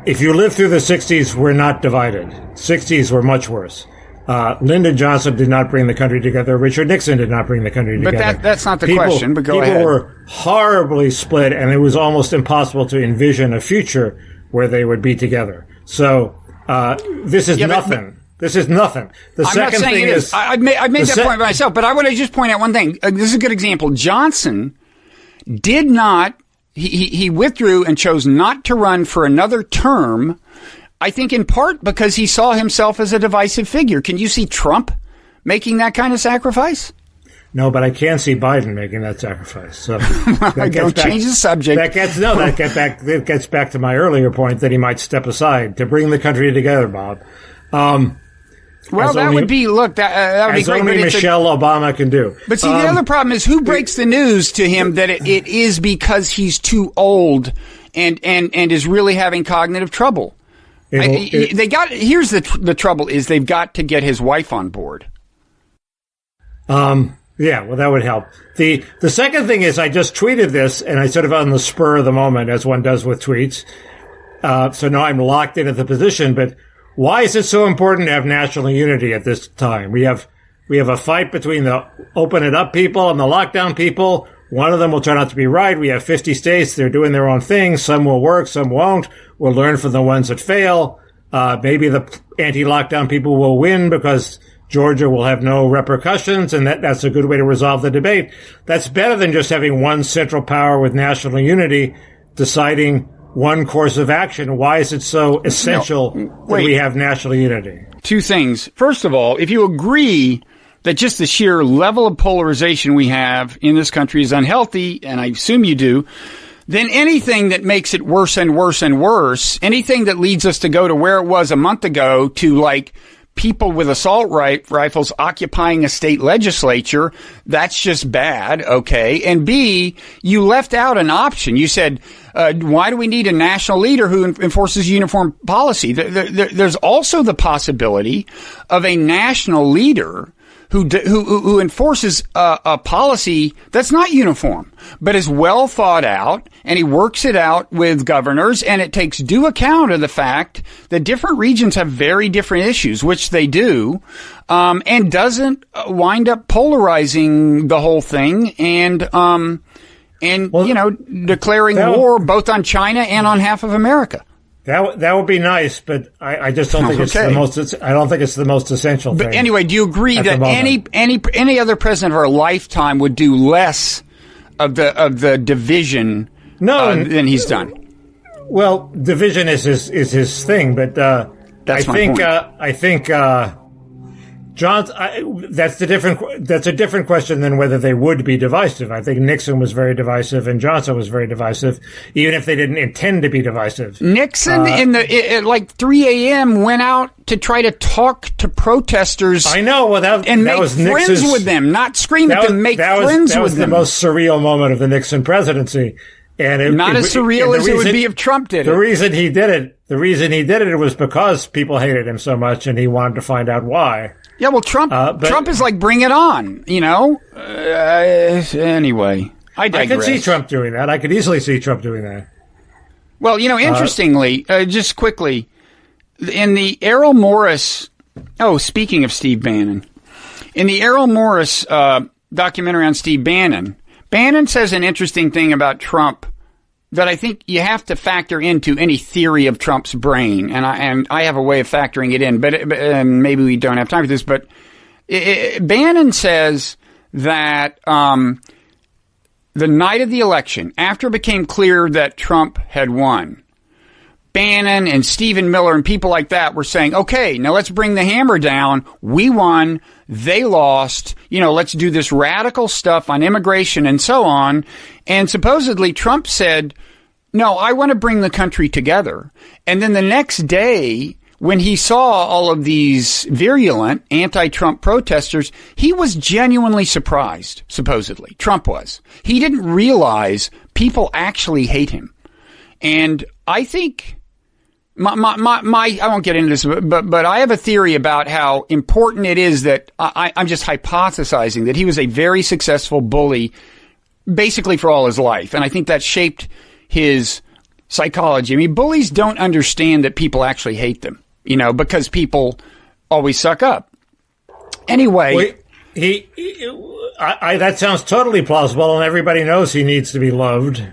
If you lived through the 60s, we're not divided. 60s were much worse. Lyndon Johnson did not bring the country together. Richard Nixon did not bring the country together. But that's not the question, but go ahead. People were horribly split, and it was almost impossible to envision a future where they would be together. So this is nothing. This is nothing. The second thing is... I've made that point myself, but I want to just point out one thing. This is a good example. Johnson did not... He withdrew and chose not to run for another term, I think in part because he saw himself as a divisive figure. Can you see Trump making that kind of sacrifice? No, but I can see Biden making that sacrifice. So don't change the subject. That gets back to my earlier point that he might step aside to bring the country together, Bob. Well, that would be great. As only Michelle Obama can do. But see, the other problem is who breaks the news to him that it is because he's too old and is really having cognitive trouble. Here's the trouble is they've got to get his wife on board. Yeah, well, that would help. The second thing is I just tweeted this, and I sort of on the spur of the moment, as one does with tweets. So now I'm locked into the position, but why is it so important to have national unity at this time? We have a fight between the open it up people and the lockdown people. One of them will turn out to be right. We have 50 states. They're doing their own thing. Some will work. Some won't. We'll learn from the ones that fail. Maybe the anti-lockdown people will win because Georgia will have no repercussions, and that's a good way to resolve the debate. That's better than just having one central power with national unity deciding one course of action. Why is it so essential that we have national unity? Two things. First of all, if you agree that just the sheer level of polarization we have in this country is unhealthy, and I assume you do, then anything that makes it worse and worse and worse, anything that leads us to go to where it was a month ago to like people with assault rifles occupying a state legislature, that's just bad, okay? And B, you left out an option. You said, why do we need a national leader who enforces uniform policy? There's also the possibility of a national leader who enforces a policy that's not uniform, but is well thought out, and he works it out with governors, and it takes due account of the fact that different regions have very different issues, which they do, and doesn't wind up polarizing the whole thing and declaring war both on China and on half of America. That would be nice, but I just don't think it's the most. I don't think it's the most essential thing. But anyway, do you agree that any other president of our lifetime would do less of the division than he's done? Well, division is his thing, but that's my point. I think John, that's a different question than whether they would be divisive. I think Nixon was very divisive and Johnson was very divisive, even if they didn't intend to be divisive. Nixon at like 3 a.m. went out to try to talk to protesters. I know, and make friends with them, not scream at them, make friends with them. That was the most surreal moment of the Nixon presidency. And not as surreal as it would be if Trump did it. The reason he did it was because people hated him so much and he wanted to find out why. Yeah, well, Trump is like, bring it on, anyway, I digress. I could see Trump doing that. I could easily see Trump doing that. Well, interestingly, just quickly, in the Errol Morris, speaking of Steve Bannon, in the Errol Morris documentary on Steve Bannon, Bannon says an interesting thing about Trump that I think you have to factor into any theory of Trump's brain, and I have a way of factoring it in, but maybe we don't have time for this. But Bannon says that the night of the election, after it became clear that Trump had won, Bannon and Stephen Miller and people like that were saying, okay, now let's bring the hammer down. We won. They lost. Let's do this radical stuff on immigration and so on. And supposedly Trump said, no, I want to bring the country together. And then the next day, when he saw all of these virulent anti-Trump protesters, he was genuinely surprised, supposedly. Trump was. He didn't realize people actually hate him. And I think I won't get into this, but I have a theory about how important it is that I'm just hypothesizing that he was a very successful bully basically for all his life. And I think that shaped his psychology. I mean, bullies don't understand that people actually hate them, because people always suck up. Anyway, that sounds totally plausible, and everybody knows he needs to be loved.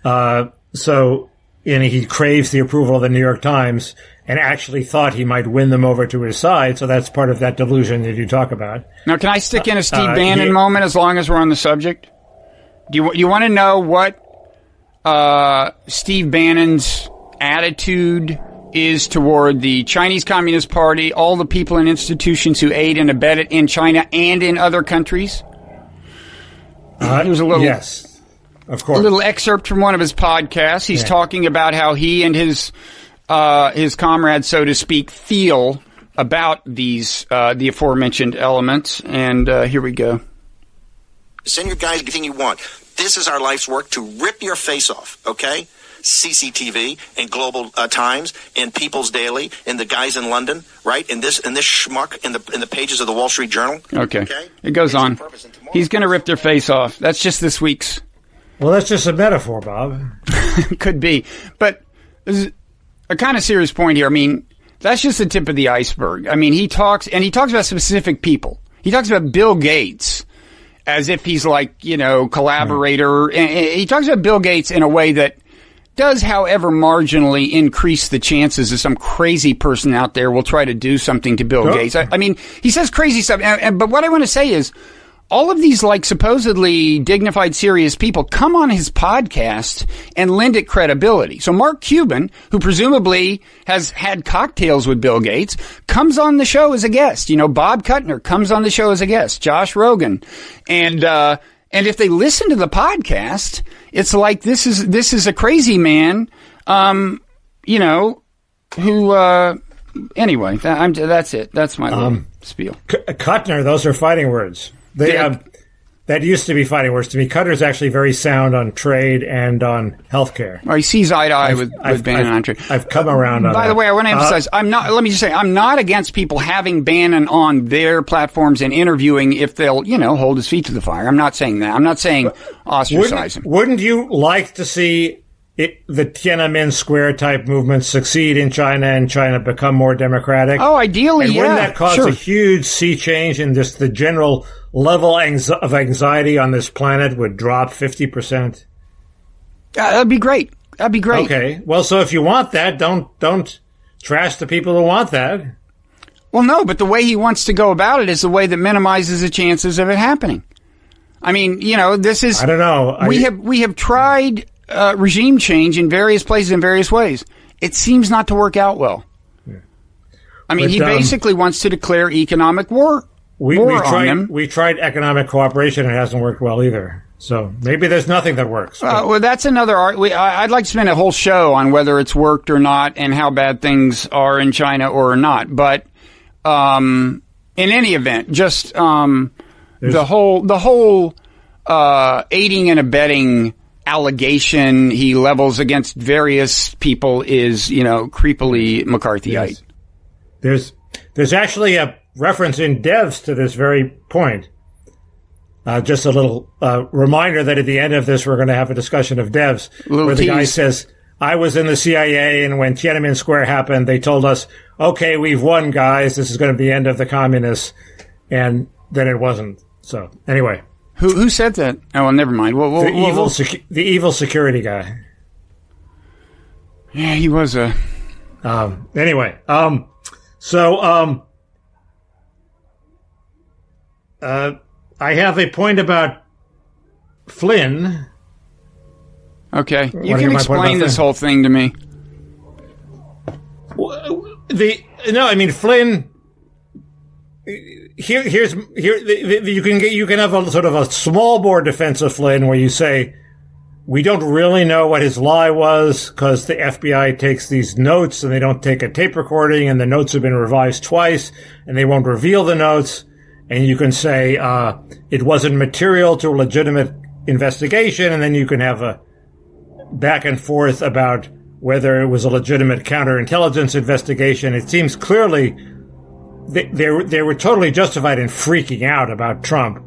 So he craves the approval of the New York Times, and actually thought he might win them over to his side. So that's part of that delusion that you talk about. Now, can I stick in a Steve Bannon moment as long as we're on the subject? Do you want to know what Steve Bannon's attitude is toward the Chinese Communist Party, all the people and institutions who aid and abet it in China and in other countries? Here's a little, yes, of course. A little excerpt from one of his podcasts. He's talking about how he and his comrades, so to speak, feel about these the aforementioned elements. And here we go. Send your guys everything you want. This is our life's work, to rip your face off, okay? CCTV and Global Times and People's Daily and the guys in London, right? And this schmuck in the pages of the Wall Street Journal. Okay. It goes on. He's going to rip their face off. That's just this week's. Well, that's just a metaphor, Bob. Could be. But there's a kind of serious point here. I mean, that's just the tip of the iceberg. I mean, he talks about specific people. He talks about Bill Gates as if he's like, collaborator. And he talks about Bill Gates in a way that does, however, marginally increase the chances that some crazy person out there will try to do something to Bill Gates. I mean, he says crazy stuff. But what I want to say is, all of these, supposedly dignified, serious people come on his podcast and lend it credibility. So Mark Cuban, who presumably has had cocktails with Bill Gates, comes on the show as a guest. Bob Kuttner comes on the show as a guest. Josh Rogan. And if they listen to the podcast, it's like this is a crazy man, who, anyway, that's it. That's my little spiel. Kuttner, those are fighting words. That used to be fighting words to me. Cutter's actually very sound on trade and on healthcare. Well, he sees eye to eye with Bannon on trade. I've come around on that. By the way, I want to emphasize, I'm not against people having Bannon on their platforms and interviewing if they'll, hold his feet to the fire. I'm not saying that. I'm not saying ostracize him. Wouldn't you like to see the Tiananmen Square type movement succeed in China and China become more democratic? Oh, ideally, and wouldn't that cause a huge sea change in just the general level of anxiety on this planet would drop 50%? That'd be great. That'd be great. Okay. Well, so if you want that, don't trash the people who want that. Well, no, but the way he wants to go about it is the way that minimizes the chances of it happening. I mean, this is... I don't know. We have tried regime change in various places in various ways. It seems not to work out well. Yeah. I mean, he basically wants to declare economic war. We tried economic cooperation, and it hasn't worked well either. So maybe there's nothing that works. Well, that's another art. I'd like to spend a whole show on whether it's worked or not and how bad things are in China or not. But in any event, just the whole aiding and abetting allegation he levels against various people is, creepily McCarthyite. Yes. There's actually a reference in Devs to this very point. Just a little reminder that at the end of this, we're going to have a discussion of Devs, where the guy says, I was in the CIA, and when Tiananmen Square happened, they told us, okay, we've won, guys. This is going to be the end of the communists. And then it wasn't. So, anyway. Who said that? Oh, well, never mind. The evil security guy. Yeah, he was a... Anyway. I have a point about Flynn. Okay. You can explain this whole thing to me. Flynn... You can have a sort of a small bore defense of Flynn where you say, we don't really know what his lie was because the FBI takes these notes and they don't take a tape recording, and the notes have been revised twice and they won't reveal the notes. And you can say, it wasn't material to a legitimate investigation. And then you can have a back and forth about whether it was a legitimate counterintelligence investigation. It seems clearly they were totally justified in freaking out about Trump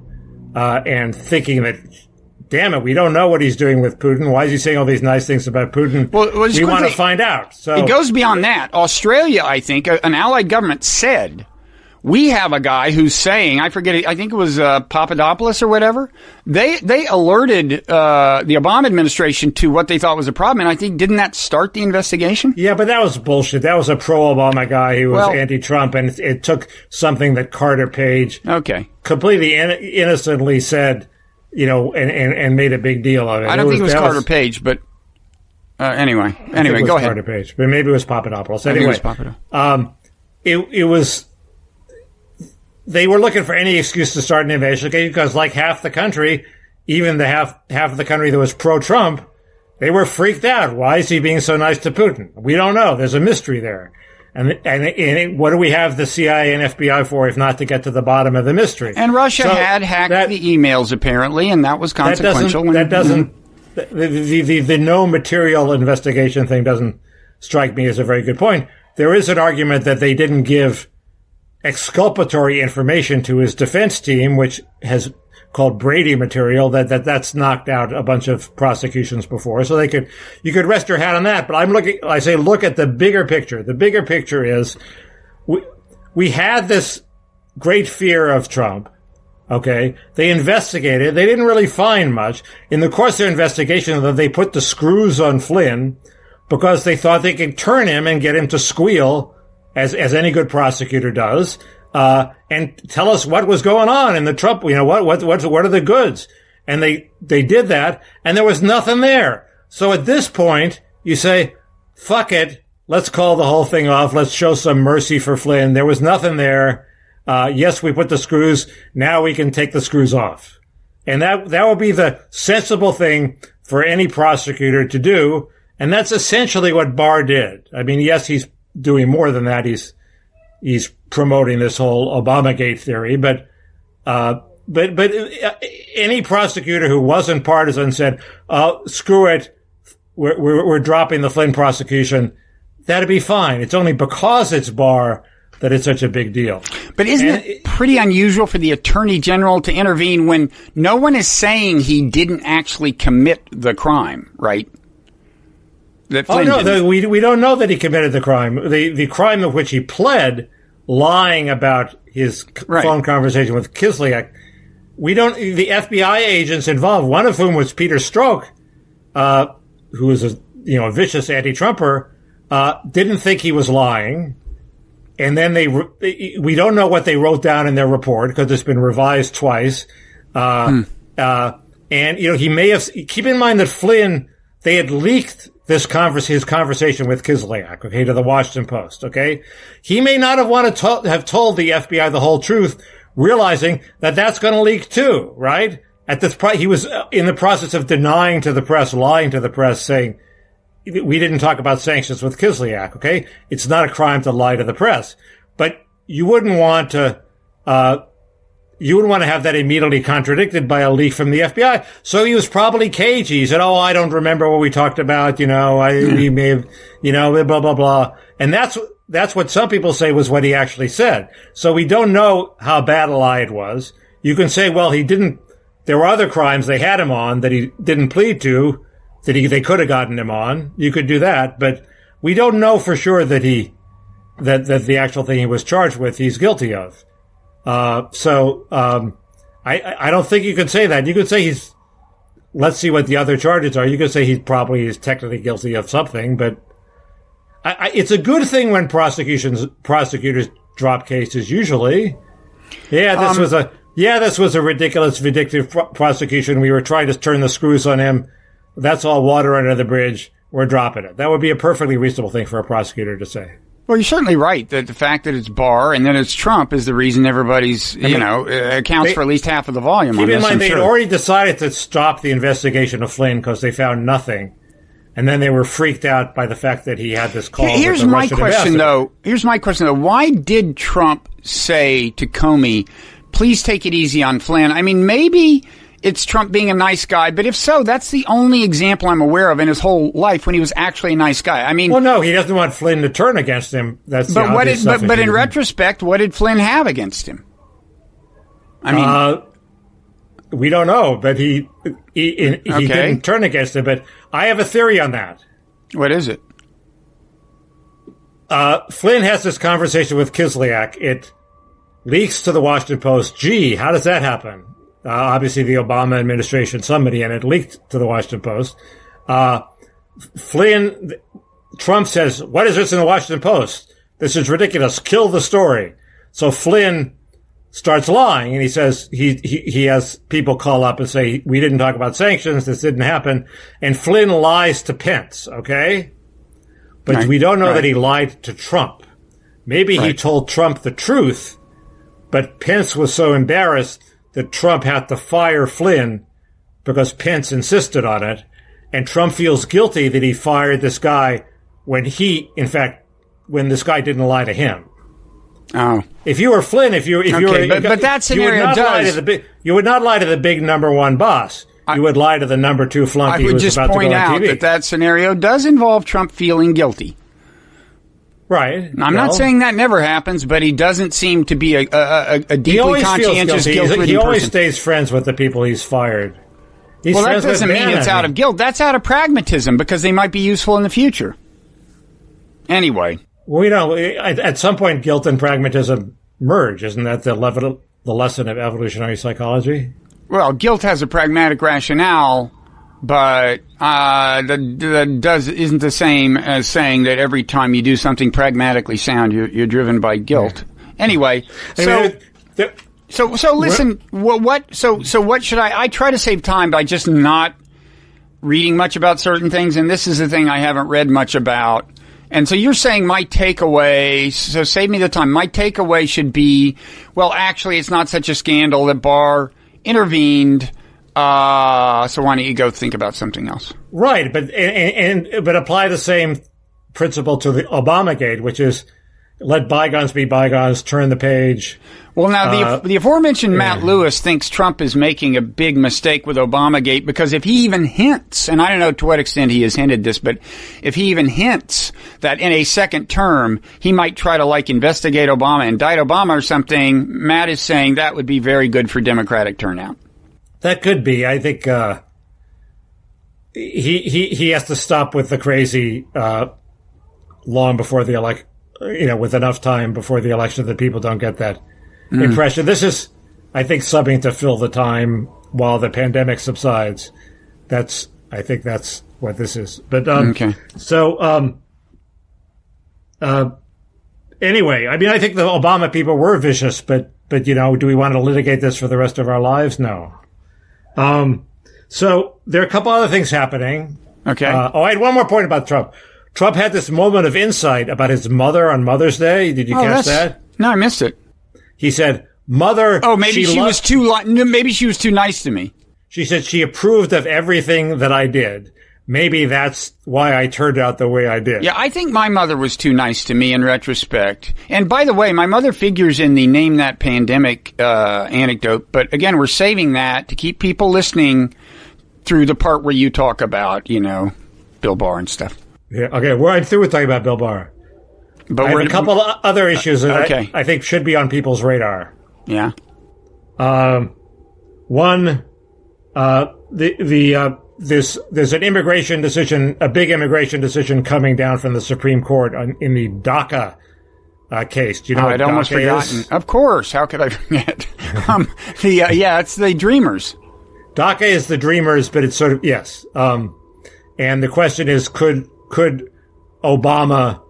and thinking that, damn it, we don't know what he's doing with Putin. Why is he saying all these nice things about Putin? Well, we want to find out. So it goes beyond that. Australia, I think, an allied government said, we have a guy who's saying, I forget, I think it was Papadopoulos or whatever. They alerted the Obama administration to what they thought was a problem, and I think, didn't that start the investigation? Yeah, but that was bullshit. That was a pro-Obama guy who was anti-Trump, and it took something that Carter Page completely innocently said, and made a big deal of it. I don't think it was Carter Page, but anyway, go ahead. Carter Page, but maybe it was Papadopoulos. Anyway, it was Papadopoulos. It was. They were looking for any excuse to start an investigation because, like half the country, even the half of the country that was pro-Trump, they were freaked out. Why is he being so nice to Putin? We don't know. There's a mystery there. And what do we have the CIA and FBI for if not to get to the bottom of the mystery? And Russia had hacked the emails apparently, and that was consequential. The no material investigation thing doesn't strike me as a very good point. There is an argument that they didn't give exculpatory information to his defense team, which has called Brady material, that's knocked out a bunch of prosecutions before. So you could rest your hat on that. But I say look at the bigger picture. The bigger picture is we had this great fear of Trump. Okay. They investigated. They didn't really find much. In the course of their investigation, they put the screws on Flynn because they thought they could turn him and get him to squeal as any good prosecutor does, and tell us what was going on in the Trump, what are the goods? And they did that, and there was nothing there. So at this point, you say, fuck it, let's call the whole thing off, let's show some mercy for Flynn. There was nothing there. Yes, we put the screws, now we can take the screws off. And that would be the sensible thing for any prosecutor to do, and that's essentially what Barr did. I mean, yes, he's doing more than that. He's promoting this whole Obamagate theory, but any prosecutor who wasn't partisan said, "Oh, screw it, we're dropping the Flynn prosecution." That'd be fine. It's only because it's Barr that it's such a big deal. But isn't it pretty unusual for the Attorney General to intervene when no one is saying he didn't actually commit the crime, right? We don't know that he committed the crime. The crime of which he pled, lying about his phone conversation with Kislyak. The FBI agents involved, one of whom was Peter Strzok, who was a vicious anti-Trumper, didn't think he was lying. And then we don't know what they wrote down in their report because it's been revised twice. And he may have, keep in mind that Flynn, they had leaked his conversation with Kislyak, okay, to the Washington Post, okay? He may not have wanted to have told the FBI the whole truth, realizing that that's going to leak too, right? At this point, he was in the process of denying to the press, lying to the press, saying, we didn't talk about sanctions with Kislyak, okay? It's not a crime to lie to the press. But you wouldn't want to have that immediately contradicted by a leak from the FBI. So he was probably cagey. He said, "Oh, I don't remember what we talked about. We may have, blah, blah, blah." And that's what some people say was what he actually said. So we don't know how bad a lie it was. You can say, well, there were other crimes they had him on that he didn't plead to, that they could have gotten him on. You could do that, but we don't know for sure that that the actual thing he was charged with, he's guilty of. I don't think you could say that. You could say let's see what the other charges are. You could say he is technically guilty of something, but it's a good thing when prosecutors drop cases usually. This was a ridiculous, vindictive prosecution. We were trying to turn the screws on him. That's all water under the bridge. We're dropping it. That would be a perfectly reasonable thing for a prosecutor to say. Well, you're certainly right that the fact that it's Barr and then it's Trump is the reason everybody's, accounts for at least half of the volume. Keep in mind, they had already decided to stop the investigation of Flynn because they found nothing. And then they were freaked out by the fact that he had this call with the Russian ambassador. Here's my question, though. Why did Trump say to Comey, please take it easy on Flynn? I mean, maybe it's Trump being a nice guy, but if so, that's the only example I'm aware of in his whole life when he was actually a nice guy. I mean, well, no, he doesn't want Flynn to turn against him. That's but in retrospect, what did Flynn have against him? I mean, we don't know, but he didn't turn against him. But I have a theory on that. What is it? Flynn has this conversation with Kislyak. leaks to the Washington Post. Gee, how does that happen? Obviously, the Obama administration, somebody in it, leaked to the Washington Post. Trump says, what is this in the Washington Post? This is ridiculous. Kill the story. So Flynn starts lying, and he says he has people call up and say, we didn't talk about sanctions, this didn't happen. And Flynn lies to Pence, okay? But we don't know that he lied to Trump. Maybe he told Trump the truth, but Pence was so embarrassed that Trump had to fire Flynn because Pence insisted on it. And Trump feels guilty that he fired this guy when this guy didn't lie to him. Oh. If you were Flynn, but that scenario you would not lie to the big number one boss. You would lie to the number two flunky who was about to go on TV. I would just point out that scenario does involve Trump feeling guilty. Right. I'm not saying that never happens, but he doesn't seem to be a deeply conscientious, guilt-ridden person. He always stays friends with the people he's fired. That doesn't mean it's out of guilt. That's out of pragmatism, because they might be useful in the future. Anyway. Well, at some point, guilt and pragmatism merge. Isn't that the lesson of evolutionary psychology? Well, guilt has a pragmatic rationale, but that isn't the same as saying that every time you do something pragmatically sound, you're driven by guilt. Anyway, so listen. What should I try to save time by just not reading much about certain things, and this is the thing I haven't read much about. And so you're saying my takeaway, so save me the time. My takeaway should be, well, actually, it's not such a scandal that Barr intervened. So why don't you go think about something else? Right, but apply the same principle to the Obamagate, which is let bygones be bygones, turn the page. Well, now, the aforementioned Matt Lewis thinks Trump is making a big mistake with Obamagate, because if he even hints, and I don't know to what extent he has hinted this, but if he even hints that in a second term he might try to, investigate Obama, indict Obama or something, Matt is saying that would be very good for Democratic turnout. That could be. I think he has to stop with the crazy long before the election, with enough time before the election that people don't get that impression. This is, I think, something to fill the time while the pandemic subsides. I think that's what this is. But okay. So anyway, I mean, I think the Obama people were vicious, but do we want to litigate this for the rest of our lives? No. So there are a couple other things happening. Okay. I had one more point about Trump. Trump had this moment of insight about his mother on Mother's Day. Did you catch that? No, I missed it. He said, "Mother." Oh, maybe she was too nice to me. She said she approved of everything that I did. Maybe that's why I turned out the way I did. Yeah, I think my mother was too nice to me in retrospect. And by the way, my mother figures in the Name That Pandemic anecdote. But again, we're saving that to keep people listening through the part where you talk about, Bill Barr and stuff. Yeah. Okay. Well, I'm through with talking about Bill Barr. But I have a couple of other issues that I think should be on people's radar. Yeah. One, there's an immigration decision, a big immigration decision coming down from the Supreme Court in the DACA case. Do you know what I'd almost forgotten. Of course. How could I forget? It's the Dreamers. DACA is the Dreamers, but it's sort of, yes. And the question is, could Obama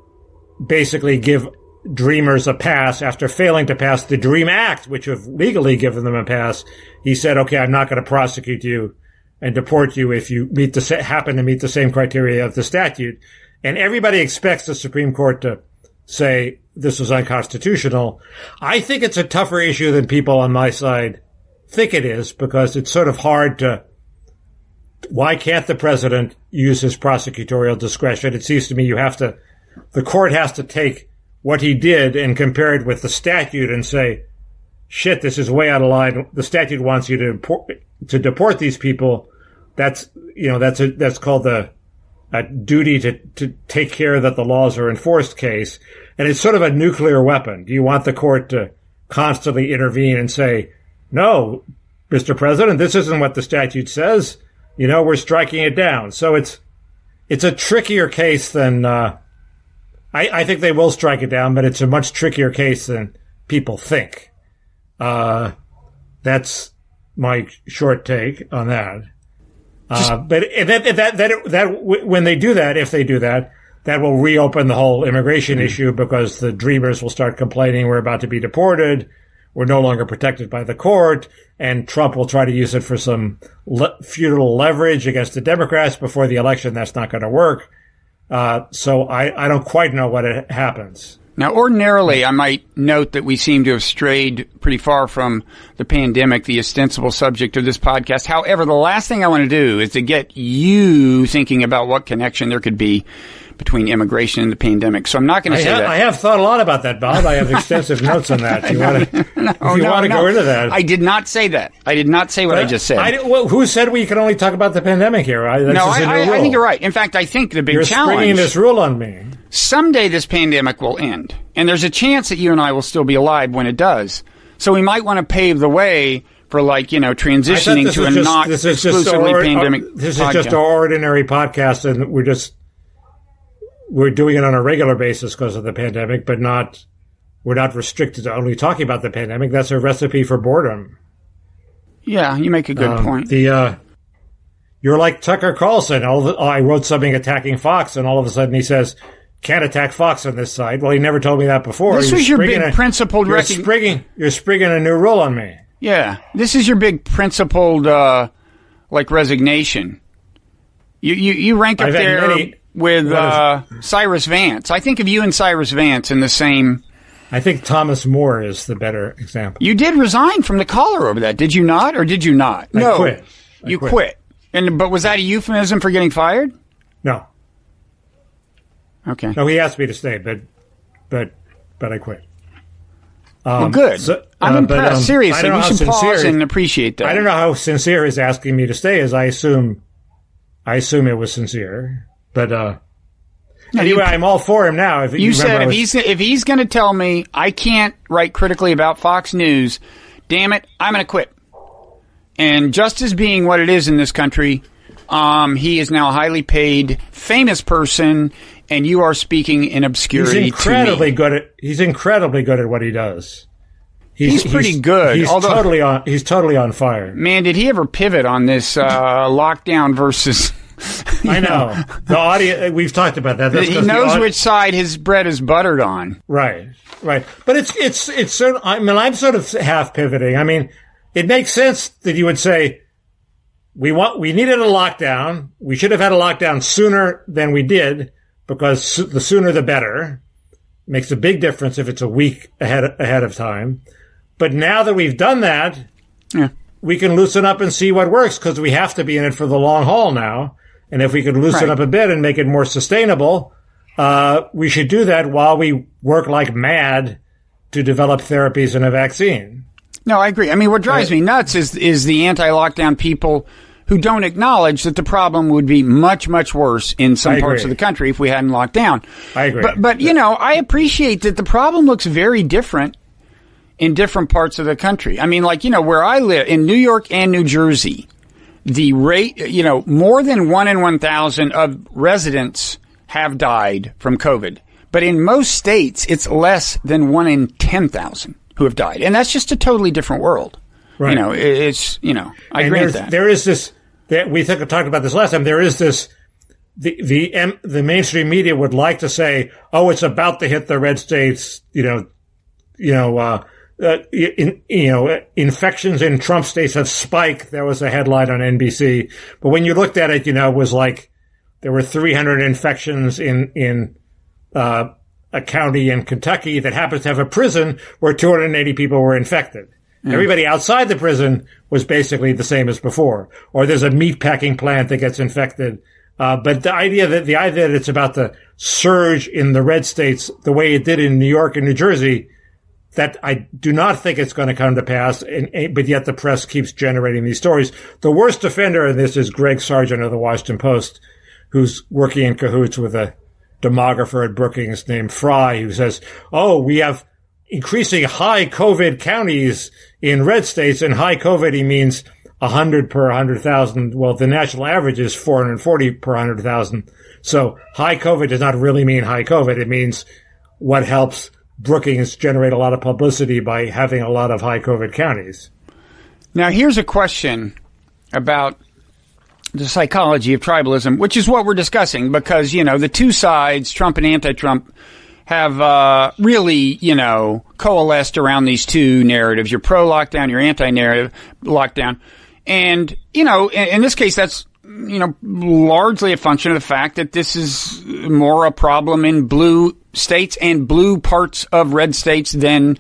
basically give Dreamers a pass after failing to pass the DREAM Act, which would have legally given them a pass? He said, okay, I'm not going to prosecute you and deport you if you happen to meet the same criteria of the statute. And everybody expects the Supreme Court to say this was unconstitutional. I think it's a tougher issue than people on my side think it is, because it's sort of hard to, why can't the president use his prosecutorial discretion? It seems to me the court has to take what he did and compare it with the statute and say, shit, this is way out of line. The statute wants you to deport these people. That's called a duty to take care that the laws are enforced case. And it's sort of a nuclear weapon. Do you want the court to constantly intervene and say, no, Mr. President, this isn't what the statute says. We're striking it down. So it's a trickier case than, I think they will strike it down, but it's a much trickier case than people think. That's my short take on that. But when they do that, if they do that, that will reopen the whole immigration issue because the dreamers will start complaining we're about to be deported, we're no longer protected by the court, and Trump will try to use it for some futile leverage against the Democrats before the election. That's not going to work. So I don't quite know what happens. Now, ordinarily, I might note that we seem to have strayed pretty far from the pandemic, the ostensible subject of this podcast. However, the last thing I want to do is to get you thinking about what connection there could be between immigration and the pandemic. So I'm not going to say that. I have thought a lot about that, Bob. I have extensive notes on that. You want to go into that? I did not say that. I did not say what I just said. Who said we can only talk about the pandemic here? I think you're right. In fact, I think the big challenge... You're springing this rule on me. Someday this pandemic will end. And there's a chance that you and I will still be alive when it does. So we might want to pave the way for, transitioning to a not exclusively pandemic podcast. This is just an ordinary podcast, and we're doing it on a regular basis because of the pandemic, but we're not restricted to only talking about the pandemic. That's a recipe for boredom. Yeah, you make a good point. You're like Tucker Carlson. I wrote something attacking Fox, and all of a sudden he says, can't attack Fox on this side. Well, he never told me that before. This was your big principled... You're springing a new rule on me. Yeah, this is your big principled, resignation. You rank up there with Cyrus Vance. I think of you and Cyrus Vance in the same... I think Thomas More is the better example. You did resign from the collar over that, did you not, or did you not? I quit. You quit. But was that a euphemism for getting fired? No. Okay. No, he asked me to stay, but I quit. Well, good. I'm impressed. Seriously, we should pause and appreciate that. I don't know how sincere his asking me to stay is. I assume it was sincere. But anyway, I'm all for him now. You said if he's going to tell me I can't write critically about Fox News, damn it, I'm going to quit. And just as being what it is in this country, he is now a highly paid, famous person, and you are speaking in obscurity. He's incredibly good at what he does. He's pretty good. He's totally on fire. Man, did he ever pivot on this lockdown versus? I know the audience. We've talked about that. He knows which side his bread is buttered on. Right. But it's sort of. I'm sort of half pivoting. I mean, it makes sense that you would say we needed a lockdown. We should have had a lockdown sooner than we did because the sooner the better. Makes a big difference if it's a week ahead of time. But now that we've done that, we can loosen up and see what works because we have to be in it for the long haul now. And if we could loosen up a bit and make it more sustainable, we should do that while we work like mad to develop therapies and a vaccine. No, I agree. I mean, what drives me nuts is the anti-lockdown people who don't acknowledge that the problem would be much, much worse in some parts of the country if we hadn't locked down. I agree. But I appreciate that the problem looks very different in different parts of the country. I mean, where I live, in New York and New Jersey, the rate, more than 1 in 1,000 of residents have died from COVID. But in most states, it's less than 1 in 10,000 who have died. And that's just a totally different world. Right. I grant that. There is this... We talked about this last time. There is this, the mainstream media would like to say, "Oh, it's about to hit the red states." Infections in Trump states have spiked. There was a headline on NBC, but when you looked at it, it was like there were 300 infections in a county in Kentucky that happens to have a prison where 280 people were infected. Everybody outside the prison was basically the same as before. Or there's a meatpacking plant that gets infected. But the idea that it's about the surge in the red states, the way it did in New York and New Jersey, that I do not think it's going to come to pass. But yet the press keeps generating these stories. The worst offender in this is Greg Sargent of the Washington Post, who's working in cahoots with a demographer at Brookings named Fry, who says, "Oh, we have increasing high COVID counties in red states," and high COVID, he means 100 per 100,000. Well, the national average is 440 per 100,000. So high COVID does not really mean high COVID. It means what helps Brookings generate a lot of publicity by having a lot of high COVID counties. Now, here's a question about the psychology of tribalism, which is what we're discussing, because, the two sides, Trump and anti-Trump, have really, coalesced around these two narratives. You're pro-lockdown, you're anti-narrative lockdown. And, in this case, that's, largely a function of the fact that this is more a problem in blue states and blue parts of red states than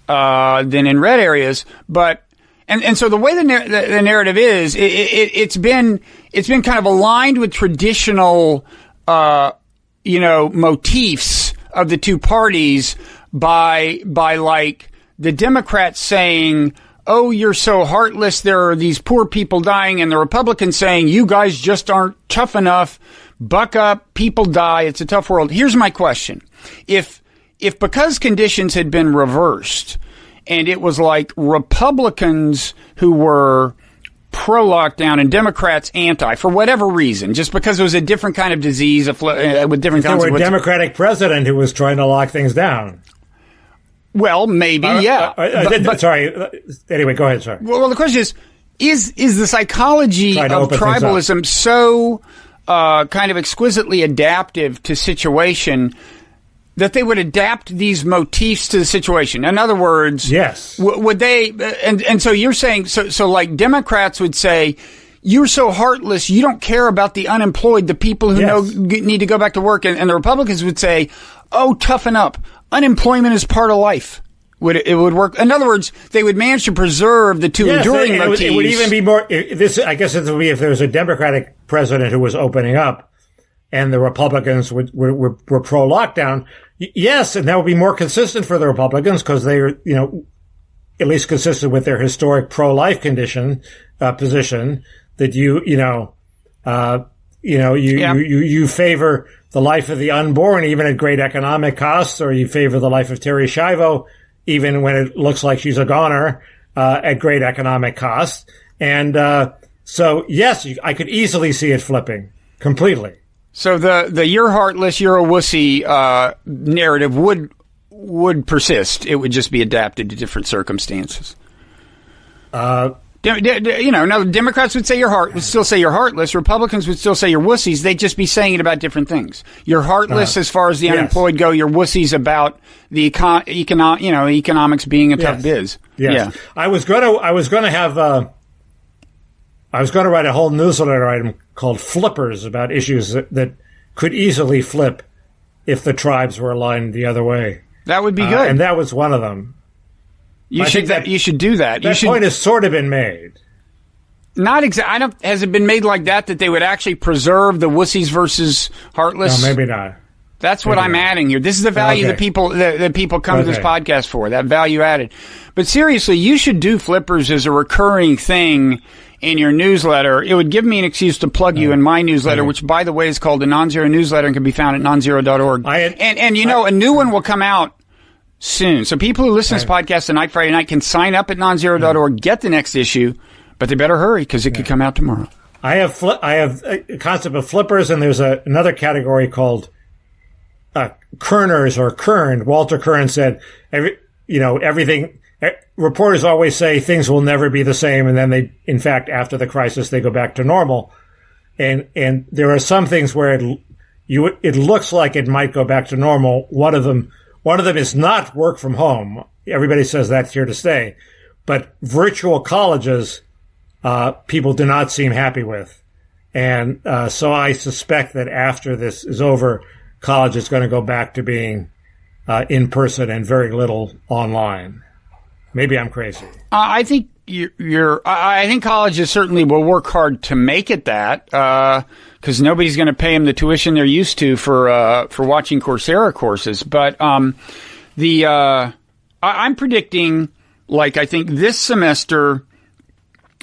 in red areas. But, and so the way the narrative is, it's been kind of aligned with traditional, motifs of the two parties by like the Democrats saying, oh, you're so heartless, there are these poor people dying, and the Republicans saying, you guys just aren't tough enough, buck up, people die, it's a tough world. Here's my question. If because conditions had been reversed, and it was like Republicans who were pro-lockdown and Democrats anti, for whatever reason, just because it was a different kind of disease with different consequences. There were a Democratic president who was trying to lock things down. Well, maybe, yeah. Sorry. Anyway, go ahead, sorry. Well, the question is the psychology of tribalism so kind of exquisitely adaptive to situation that they would adapt these motifs to the situation? In other words, yes. Would they, and so you're saying, so like Democrats would say, you're so heartless, you don't care about the unemployed, the people who need to go back to work. And the Republicans would say, oh, toughen up. Unemployment is part of life. It would work. In other words, they would manage to preserve the two enduring motifs. It would even be more, I guess it would be if there was a Democratic president who was opening up and the Republicans were pro-lockdown. Yes, and that would be more consistent for the Republicans because they are, at least consistent with their historic pro-life position that you favor the life of the unborn even at great economic costs, or you favor the life of Terry Schiavo even when it looks like she's a goner at great economic costs. And so, yes, I could easily see it flipping completely. So the you're heartless, you're a wussy narrative would persist. It would just be adapted to different circumstances. Now Democrats would say would still say you're heartless. Republicans would still say you're wussies. They'd just be saying it about different things. You're heartless as far as the unemployed go. You're wussies about the economics being a tough biz. Yes. Yeah. I was going to write a whole newsletter item called Flippers about issues that could easily flip if the tribes were aligned the other way. That would be good. And that was one of them. You should do that. That point has sort of been made. Not exactly. Has it been made like that they would actually preserve the wussies versus heartless? No, maybe not. That's what I'm adding here. This is the value that people come to this podcast for. That value added. But seriously, you should do Flippers as a recurring thing in your newsletter. It would give me an excuse to plug you in my newsletter, which, by the way, is called the Nonzero newsletter and can be found at nonzero.org. A new one will come out soon. So people who listen to this podcast tonight, Friday night, can sign up at nonzero.org, get the next issue, but they better hurry because it could come out tomorrow. I have a concept of flippers, and there's another category called Kerners or Kern. Walter Kern said, everything. Reporters always say things will never be the same, and then in fact, after the crisis, they go back to normal. And there are some things where it looks like it might go back to normal. One of them is not work from home. Everybody says that's here to stay, but virtual colleges, people do not seem happy with. And so I suspect that after this is over, college is going to go back to being in person and very little online. Maybe I'm crazy. I think I think colleges certainly will work hard to make it that, because nobody's going to pay them the tuition they're used to for watching Coursera courses. But I'm predicting, I think this semester,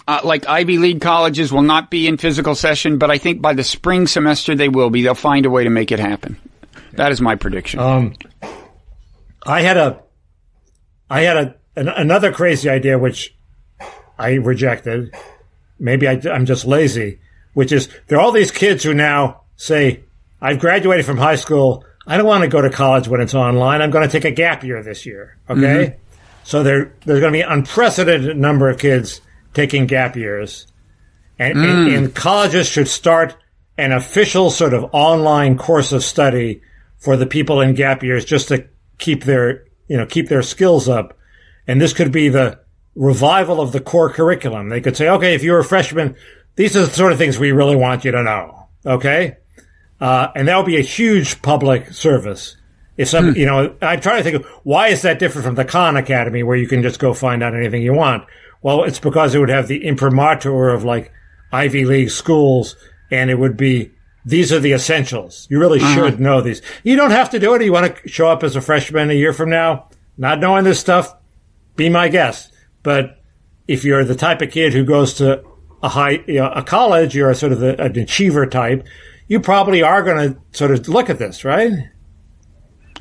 Ivy League colleges will not be in physical session, but I think by the spring semester they will be. They'll find a way to make it happen. That is my prediction. I had another crazy idea which I rejected. Maybe I'm just lazy. Which is there are all these kids who now say, "I've graduated from high school. I don't want to go to college when it's online. I'm going to take a gap year this year. Okay. Mm-hmm. So there's going to be an unprecedented number of kids taking gap years. And colleges should start an official sort of online course of study for the people in gap years just to keep their skills up. And this could be the revival of the core curriculum. They could say, okay, if you're a freshman, these are the sort of things we really want you to know. Okay. And that would be a huge public service. If some, I'm trying to think of why is that different from the Khan Academy where you can just go find out anything you want? Well, it's because it would have the imprimatur of like Ivy League schools, and it would be, these are the essentials. You really should know these. You don't have to do it. You want to show up as a freshman a year from now, not knowing this stuff, be my guest. But if you're the type of kid who goes to a college, you're a sort of an achiever type, you probably are going to sort of look at this, right?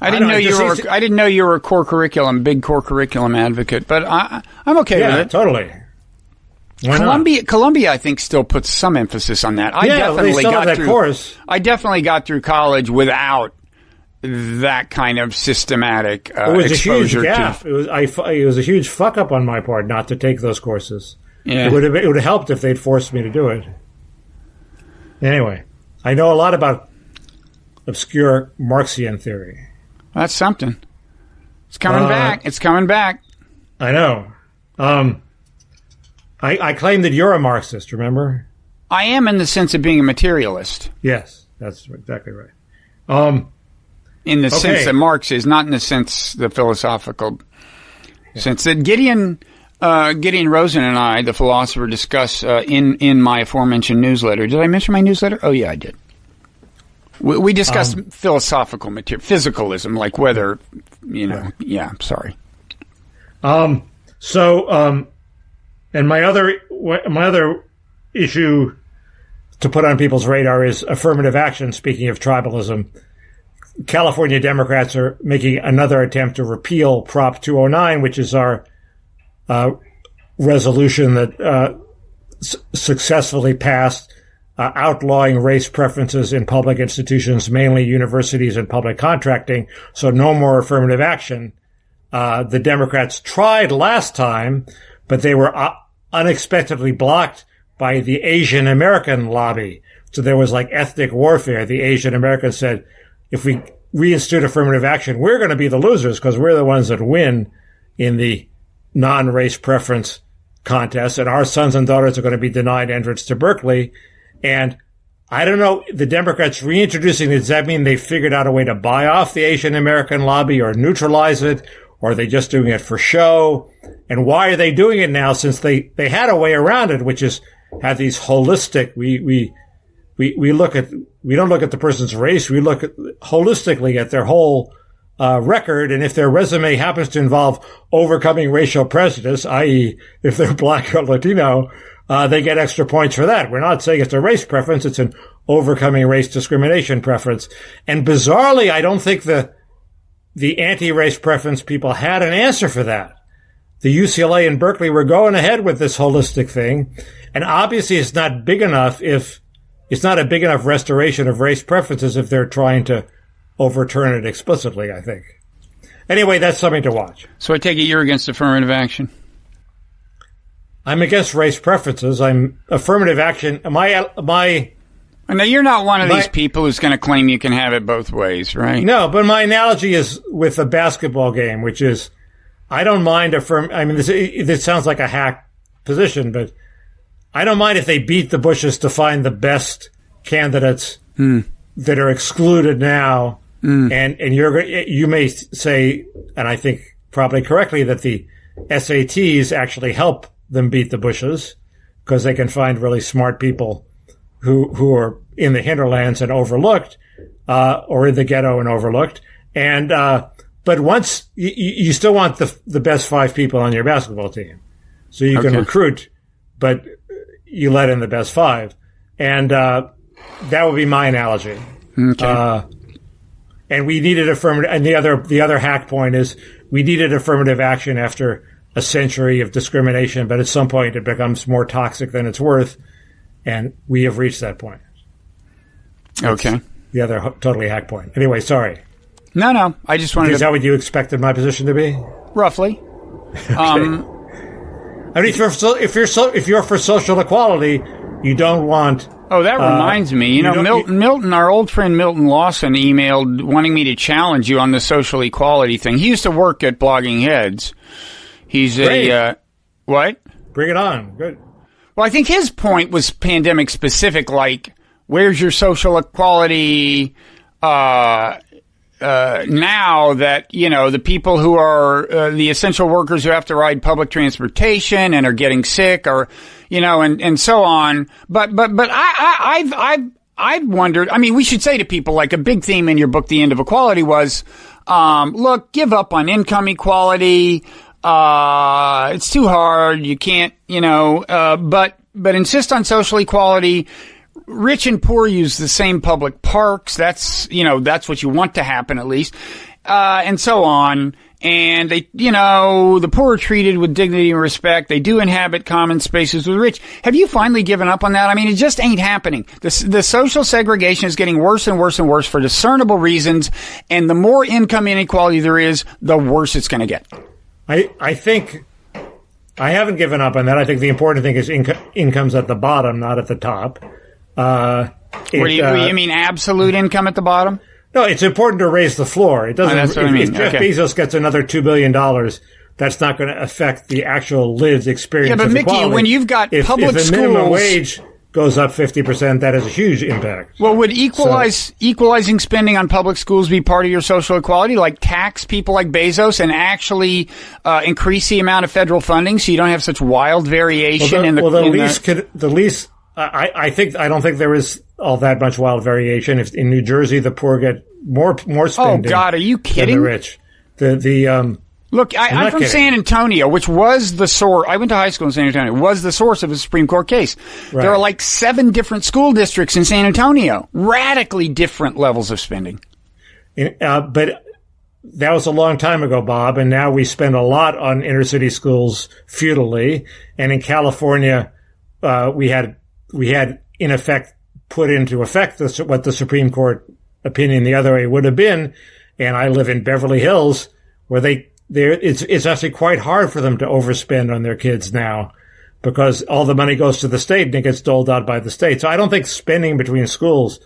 I didn't know you were a big core curriculum advocate, but I'm okay with it. Yeah, totally. Columbia, I think, still puts some emphasis on that. I definitely got through college without that kind of systematic exposure. It was a huge gap. It was a huge fuck up on my part not to take those courses. Yeah. It would have helped if they'd forced me to do it. Anyway, I know a lot about obscure Marxian theory. That's something. It's coming back. It's coming back. I know. I claim that you're a Marxist, remember? I am in the sense of being a materialist. Yes, that's exactly right. In the sense that Marx is, not in the philosophical sense that Gideon Rosen and I, the philosopher, discuss in my aforementioned newsletter. Did I mention my newsletter? Oh, yeah, I did. We discussed philosophical material, physicalism, like whether, yeah, sorry. And my other issue to put on people's radar is affirmative action. Speaking of tribalism, California Democrats are making another attempt to repeal Prop 209, which is our resolution that successfully passed outlawing race preferences in public institutions, mainly universities and public contracting. So no more affirmative action. The Democrats tried last time, but they were unexpectedly blocked by the Asian American lobby. So there was like ethnic warfare. The Asian Americans said, if we reinstitute affirmative action, we're going to be the losers because we're the ones that win in the non-race preference contest, and our sons and daughters are going to be denied entrance to Berkeley. And I don't know, the Democrats reintroducing it, does that mean they figured out a way to buy off the Asian American lobby or neutralize it? Or are they just doing it for show? And why are they doing it now since they had a way around it, which is have these holistic, we don't look at the person's race, we look holistically at their whole record, and if their resume happens to involve overcoming racial prejudice, i.e. if they're black or Latino, they get extra points for that. We're not saying it's a race preference, it's an overcoming race discrimination preference. And bizarrely, I don't think the anti-race preference people had an answer for that. The UCLA and Berkeley were going ahead with this holistic thing, and obviously it's not big enough it's not a big enough restoration of race preferences if they're trying to overturn it explicitly, I think. Anyway, that's something to watch. So I take it you're against affirmative action? I'm against race preferences. I'm affirmative action. Now, you're not one of these people who's going to claim you can have it both ways, right? No, but my analogy is with a basketball game, which is I don't mind this sounds like a hack position, but I don't mind if they beat the Bushes to find the best candidates that are excluded now. And you may say, and I think probably correctly, that the SATs actually help them beat the Bushes because they can find really smart people who are in the hinterlands and overlooked, or in the ghetto and overlooked. And, but once you still want the best 5 people on your basketball team. So you can recruit, but you let in the best 5. And, that would be my analogy. Okay. And we needed affirmative, and the other hack point is we needed affirmative action after a century of discrimination, but at some point it becomes more toxic than it's worth. And we have reached that point. Okay. The other totally hack point. Anyway, sorry. No. I just wanted Is that what you expected my position to be? Roughly. Okay. I mean, if you're for social equality, you don't want. Oh, that reminds me. Milton, our old friend Milton Lawson emailed wanting me to challenge you on the social equality thing. He used to work at Blogging Heads. He's Great. What? Bring it on. Good. Well, I think his point was pandemic specific, like, where's your social equality, now that, the people who are, the essential workers who have to ride public transportation and are getting sick or, and so on. But I've wondered, I mean, we should say to people, like, a big theme in your book, The End of Equality, was, look, give up on income equality. It's too hard. You can't, but insist on social equality. Rich and poor use the same public parks. That's what you want to happen at least. And so on. And they, the poor are treated with dignity and respect. They do inhabit common spaces with the rich. Have you finally given up on that? I mean, it just ain't happening. The social segregation is getting worse and worse and worse for discernible reasons. And the more income inequality there is, the worse it's going to get. I think I haven't given up on that. I think the important thing is income's at the bottom, not at the top. What do you mean absolute income at the bottom? No, it's important to raise the floor. It doesn't. That's what I mean. If Jeff Bezos gets another $2 billion, that's not going to affect the actual lived experience. Yeah, but of Mickey, equality. when you've got public schools, if the minimum wage goes up 50%, that has a huge impact. Well, would equalizing spending on public schools be part of your social equality? Like tax people like Bezos and actually increase the amount of federal funding so you don't have such wild variation in the least. I don't think there is all that much wild variation. If in New Jersey the poor get more spending. Oh God, are you kidding? Than the rich. Look, I'm from San Antonio, which was the source. I went to high school in San Antonio. Was the source of a Supreme Court case. Right. There are like 7 different school districts in San Antonio, radically different levels of spending. But that was a long time ago, Bob, and now we spend a lot on inner city schools feudally. And in California, we had in effect put into effect what the Supreme Court opinion the other way would have been. And I live in Beverly Hills, where it's actually quite hard for them to overspend on their kids now, because all the money goes to the state and it gets doled out by the state. So I don't think spending between schools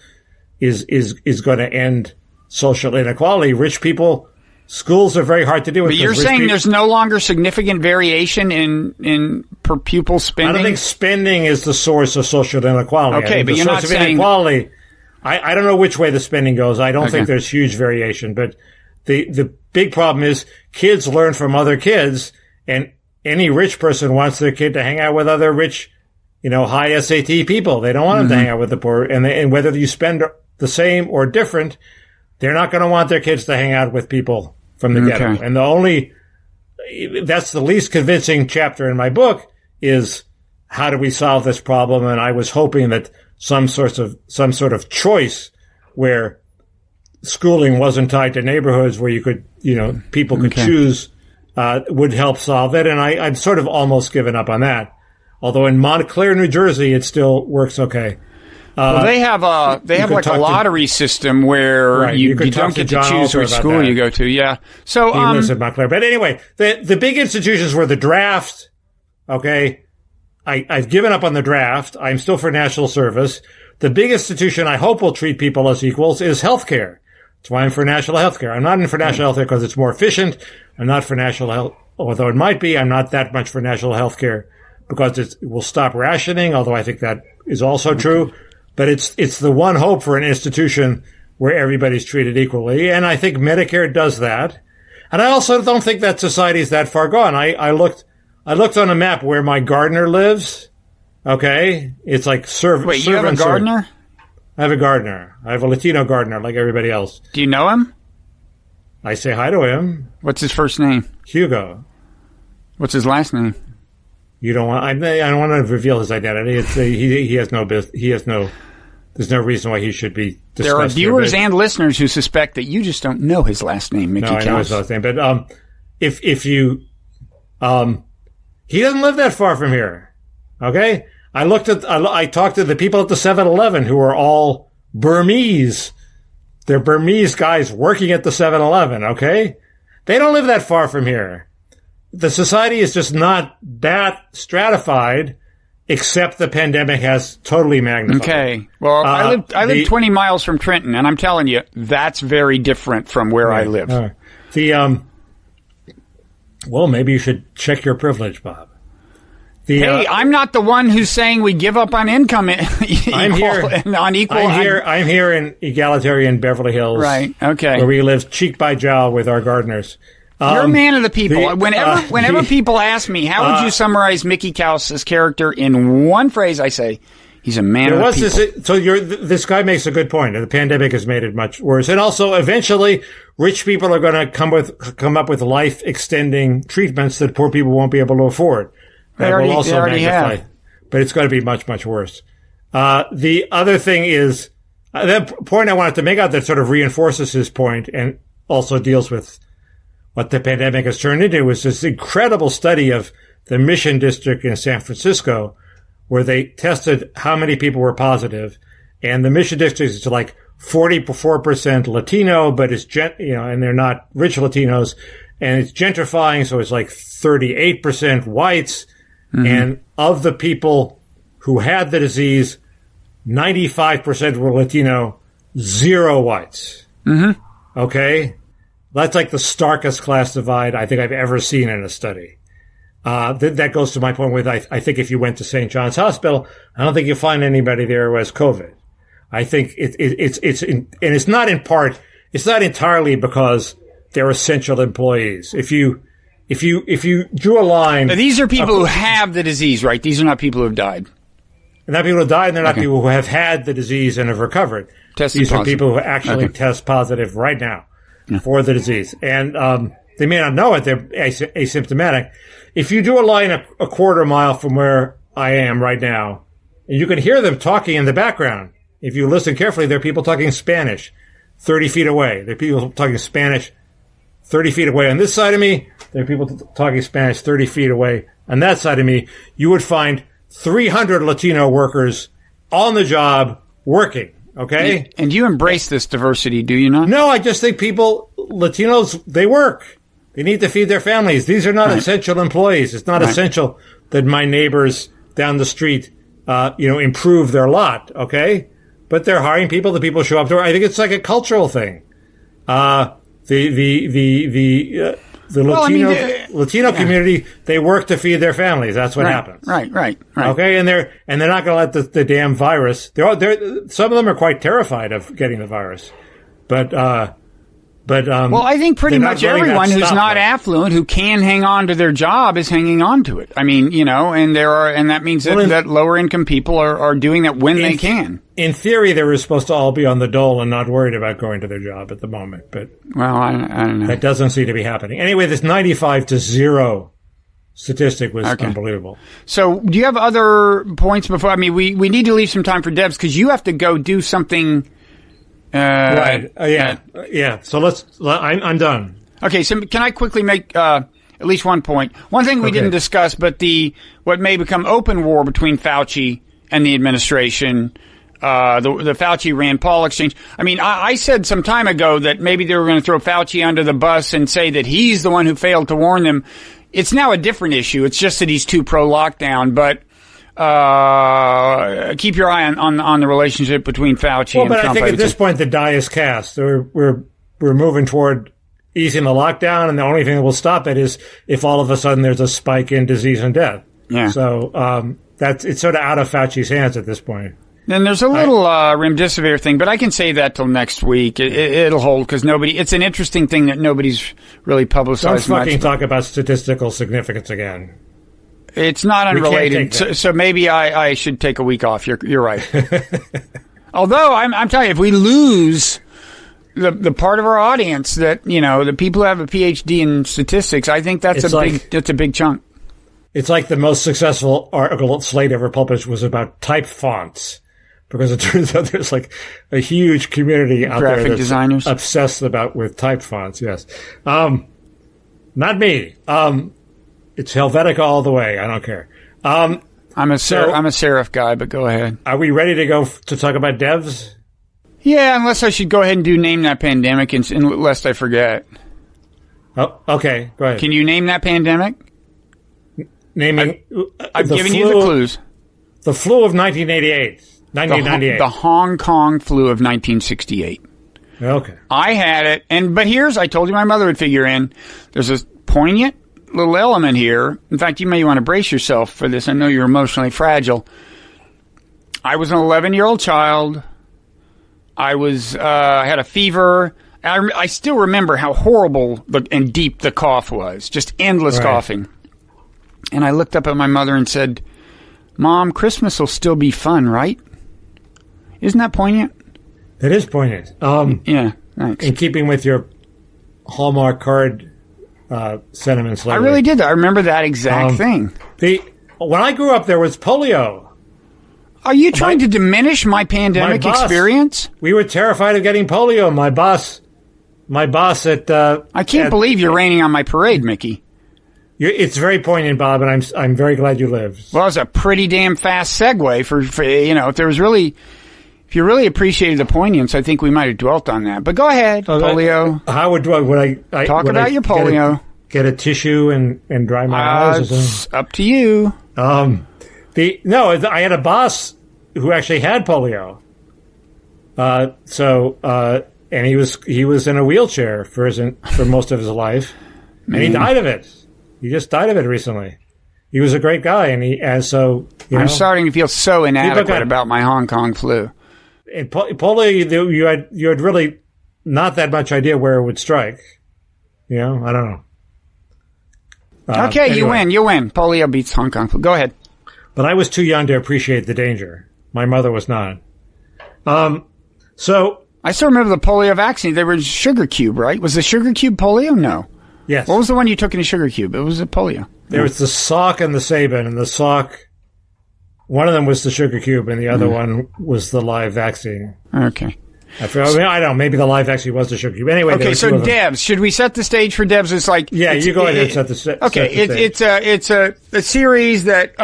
is going to end social inequality. Rich people, schools are very hard to do with. But you're saying there's no longer significant variation in per pupil spending? I don't think spending is the source of social inequality. Okay, but you're not saying inequality. I don't know which way the spending goes. I don't think there's huge variation, but the big problem is kids learn from other kids, and any rich person wants their kid to hang out with other rich, high SAT people. They don't want them to hang out with the poor, and whether you spend the same or different, they're not going to want their kids to hang out with people from the ghetto. And that's the least convincing chapter in my book is how do we solve this problem? And I was hoping that some sort of choice where schooling wasn't tied to neighborhoods where you could, people could choose, would help solve it. And I'd sort of almost given up on that. Although in Montclair, New Jersey, it still works okay. Well, they have like a lottery system where you don't get to choose which school you go to. Yeah. So, he lives in Montclair. But anyway, the big institutions were the draft. Okay. I've given up on the draft. I'm still for national service. The big institution I hope will treat people as equals is healthcare. That's why I'm for national healthcare. I'm not in for national healthcare because it's more efficient. I'm not for national health, although it might be. I'm not that much for national healthcare because it will stop rationing, although I think that is also true. But it's the one hope for an institution where everybody's treated equally. And I think Medicare does that. And I also don't think that society's that far gone. I looked on a map where my gardener lives. Okay. It's like Wait, you have a gardener? I have a gardener. I have a Latino gardener like everybody else. Do you know him? I say hi to him. What's his first name? Hugo. What's his last name? You don't want, I don't want to reveal his identity. It's he has no business. There's no reason why he should be discussed. There are viewers and listeners who suspect that you just don't know his last name, Mickey. No, I know his last name. But if you he doesn't live that far from here. Okay? I talked to the people at the 7-Eleven who are all Burmese. They're Burmese guys working at the 7-Eleven, okay? They don't live that far from here. The society is just not that stratified, except the pandemic has totally magnified. Okay. Well, I live 20 miles from Trenton, and I'm telling you, that's very different from where I live. Well, maybe you should check your privilege, Bob. Hey, I'm not the one who's saying we give up on income I'm here in egalitarian Beverly Hills. Right. Okay. Where we live cheek by jowl with our gardeners. You're a man of the people. Whenever people ask me, how would you summarize Mickey Kaus's character in one phrase, I say, he's a man of the people. This guy makes a good point. The pandemic has made it much worse. And also, eventually, rich people are going to come up with life-extending treatments that poor people won't be able to afford. That will also magnify. But it's going to be much, much worse. The other thing is, the point I wanted to make out that sort of reinforces his point and also deals with what the pandemic has turned into was this incredible study of the Mission District in San Francisco, where they tested how many people were positive. And the Mission District is like 44% Latino, but it's, and they're not rich Latinos. And it's gentrifying, so it's like 38% whites. Mm-hmm. And of the people who had the disease, 95% were Latino, 0 whites. Mm-hmm. Okay? That's like the starkest class divide I think I've ever seen in a study. That goes to my point with, I think if you went to St. John's Hospital, I don't think you'll find anybody there who has COVID. I think it's not entirely because they're essential employees. If you drew a line. Now, these are people who have the disease, right? These are not people who have died. They're not people who died, and they're not people who have had the disease and have recovered. These are people who actually test positive right now for the disease. And they may not know it. They're asymptomatic. If you do a line a quarter mile from where I am right now, you can hear them talking in the background. If you listen carefully, there are people talking Spanish 30 feet away. There are people talking Spanish 30 feet away on this side of me. There are people talking Spanish 30 feet away on that side of me. You would find 300 Latino workers on the job working, okay? And you embrace this diversity, do you not? No, I just think Latinos, they work. They need to feed their families. These are not essential employees. It's not essential that my neighbors down the street, improve their lot, okay? But they're hiring people. The people show up to work. I think it's like a cultural thing. The Latino community, they work to feed their families. That's what happens. Right. Okay, and they're not going to let the damn virus. Some of them are quite terrified of getting the virus, but well, I think pretty much everyone who's not affluent who can hang on to their job is hanging on to it. I mean, and that means that lower income people are doing that when they can. In theory, they were supposed to all be on the dole and not worried about going to their job at the moment, but I don't know. That doesn't seem to be happening. Anyway, this 95-0 statistic was unbelievable. So, do you have other points before? I mean, we need to leave some time for Debs because you have to go do something. Right. Yeah. So I'm done. Okay. So can I quickly make at least one point? One thing we didn't discuss, but what may become open war between Fauci and the administration. The Fauci-Rand Paul exchange. I mean, I said some time ago that maybe they were going to throw Fauci under the bus and say that he's the one who failed to warn them. It's now a different issue. It's just that he's too pro-lockdown, but keep your eye on the relationship between Fauci and Trump. But I think at this point the die is cast. We're moving toward easing the lockdown, and the only thing that will stop it is if all of a sudden there's a spike in disease and death. Yeah. So it's sort of out of Fauci's hands at this point. Then there's a little remdesivir thing, but I can say that till next week. It'll hold because it's an interesting thing that nobody's really publicized much. Don't fucking talk about statistical significance again. It's not unrelated, so maybe I should take a week off. You're right. Although I'm telling you, if we lose the part of our audience that the people who have a PhD in statistics, I think that's a big chunk. It's like the most successful article Slate ever published was about type fonts. Because it turns out there's like a huge community out there that's designers obsessed with type fonts. Yes. Not me. It's Helvetica all the way. I don't care. I'm a serif guy, but go ahead. Are we ready to go to talk about devs? Yeah, unless I should go ahead and name that pandemic, lest I forget. Oh, okay. Go ahead. Can you name that pandemic? I've given you the clues. The flu of 1998. The Hong Kong flu of 1968. Okay. I had it, but I told you my mother would figure in. There's a poignant little element here. In fact, you may want to brace yourself for this. I know you're emotionally fragile. I was an 11-year-old child. I had a fever. I still remember how horrible and deep the cough was. Just endless coughing. And I looked up at my mother and said, Mom, Christmas will still be fun, right? Isn't that poignant? It is poignant. Yeah, thanks. In keeping with your Hallmark card sentiments lately. I really did. I remember that exact thing. When I grew up, there was polio. Are you trying to diminish my pandemic experience? We were terrified of getting polio. My boss at... I can't believe you're raining on my parade, Mickey. It's very poignant, Bob, and I'm very glad you lived. Well, it's a pretty damn fast segue for if you really appreciated the poignance, I think we might have dwelt on that. But go ahead, polio. How would I talk about your polio? Get a tissue and dry my eyes or something? It's up to you. I had a boss who actually had polio. And he was in a wheelchair for most of his life, and he died of it. He just died of it recently. He was a great guy, and I'm starting to feel so inadequate about my Hong Kong flu. And polio, you had really not that much idea where it would strike. I don't know. Okay, anyway. You win. Polio beats Hong Kong flu. Go ahead. But I was too young to appreciate the danger. My mother was not. So I still remember the polio vaccine. They were sugar cube, right? Was the sugar cube polio? No. Yes. What was the one you took in a sugar cube? It was a polio. There was the Salk and the Sabin, and the Salk, one of them was the sugar cube, and the other one was the live vaccine. Okay. I don't know. Maybe the live vaccine was the sugar cube. Anyway. Okay, so Debs. Should we set the stage for Debs? It's like you go ahead and set the stage. Okay, it's a series that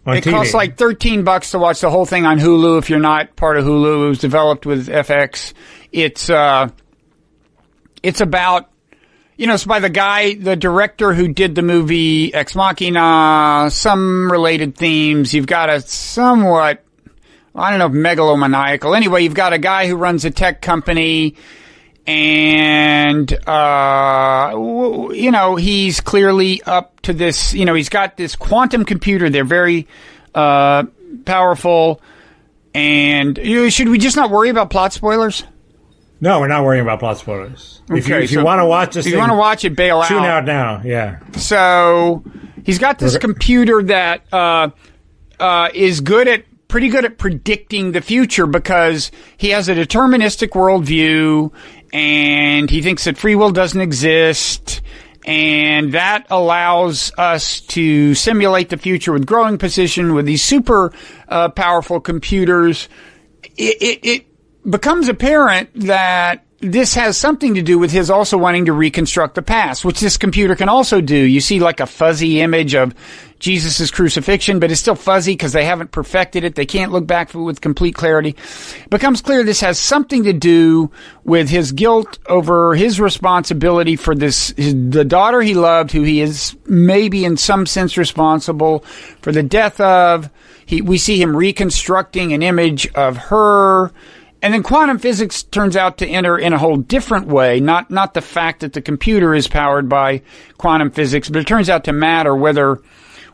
it costs like $13 to watch the whole thing on Hulu. If you're not part of Hulu, it was developed with FX. It's about. It's by the director who did the movie Ex Machina, some related themes. You've got a somewhat, I don't know if megalomaniacal. Anyway, you've got a guy who runs a tech company, and, he's clearly up to this, he's got this quantum computer. They're very, powerful. And should we just not worry about plot spoilers? No, we're not worrying about plot spoilers. Okay, if you want to watch this, if you want to watch it, bail out. Tune out now. Yeah. So he's got this computer that is pretty good at predicting the future because he has a deterministic worldview, and he thinks that free will doesn't exist, and that allows us to simulate the future with growing precision with these super powerful computers. It becomes apparent that this has something to do with his also wanting to reconstruct the past, which this computer can also do. You see like a fuzzy image of Jesus' crucifixion, but it's still fuzzy because they haven't perfected it. They can't look back with complete clarity. It becomes clear this has something to do with his guilt over his responsibility for the daughter he loved, who he is maybe in some sense responsible for the death of. We see him reconstructing an image of her. And then quantum physics turns out to enter in a whole different way, not the fact that the computer is powered by quantum physics, but it turns out to matter whether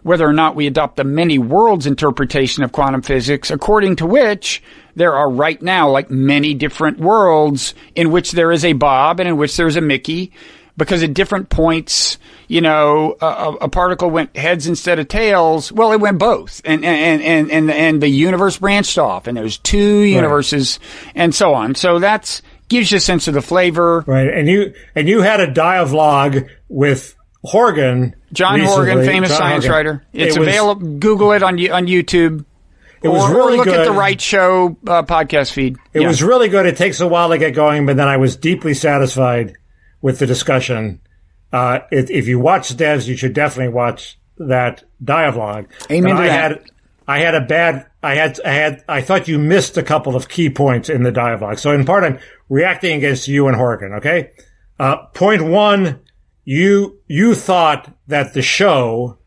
or not we adopt the many worlds interpretation of quantum physics, according to which there are right now like many different worlds in which there is a Bob and in which there is a Mickey, because at different points, a particle went heads instead of tails. Well, it went both, and the universe branched off, and there's two universes, and so on. So that gives you a sense of the flavor, right? And you had a dialogue with Horgan, John recently. Horgan, famous science writer. It's available. Google it on YouTube. It was really good. Or look at the Wright Show podcast feed. It was really good. It takes a while to get going, but then I was deeply satisfied with the discussion. If you watch Devs, you should definitely watch that dialogue. Amen to that. I had a I thought you missed a couple of key points in the dialogue. So in part, I'm reacting against you and Horgan. Okay. Point one, you thought that the show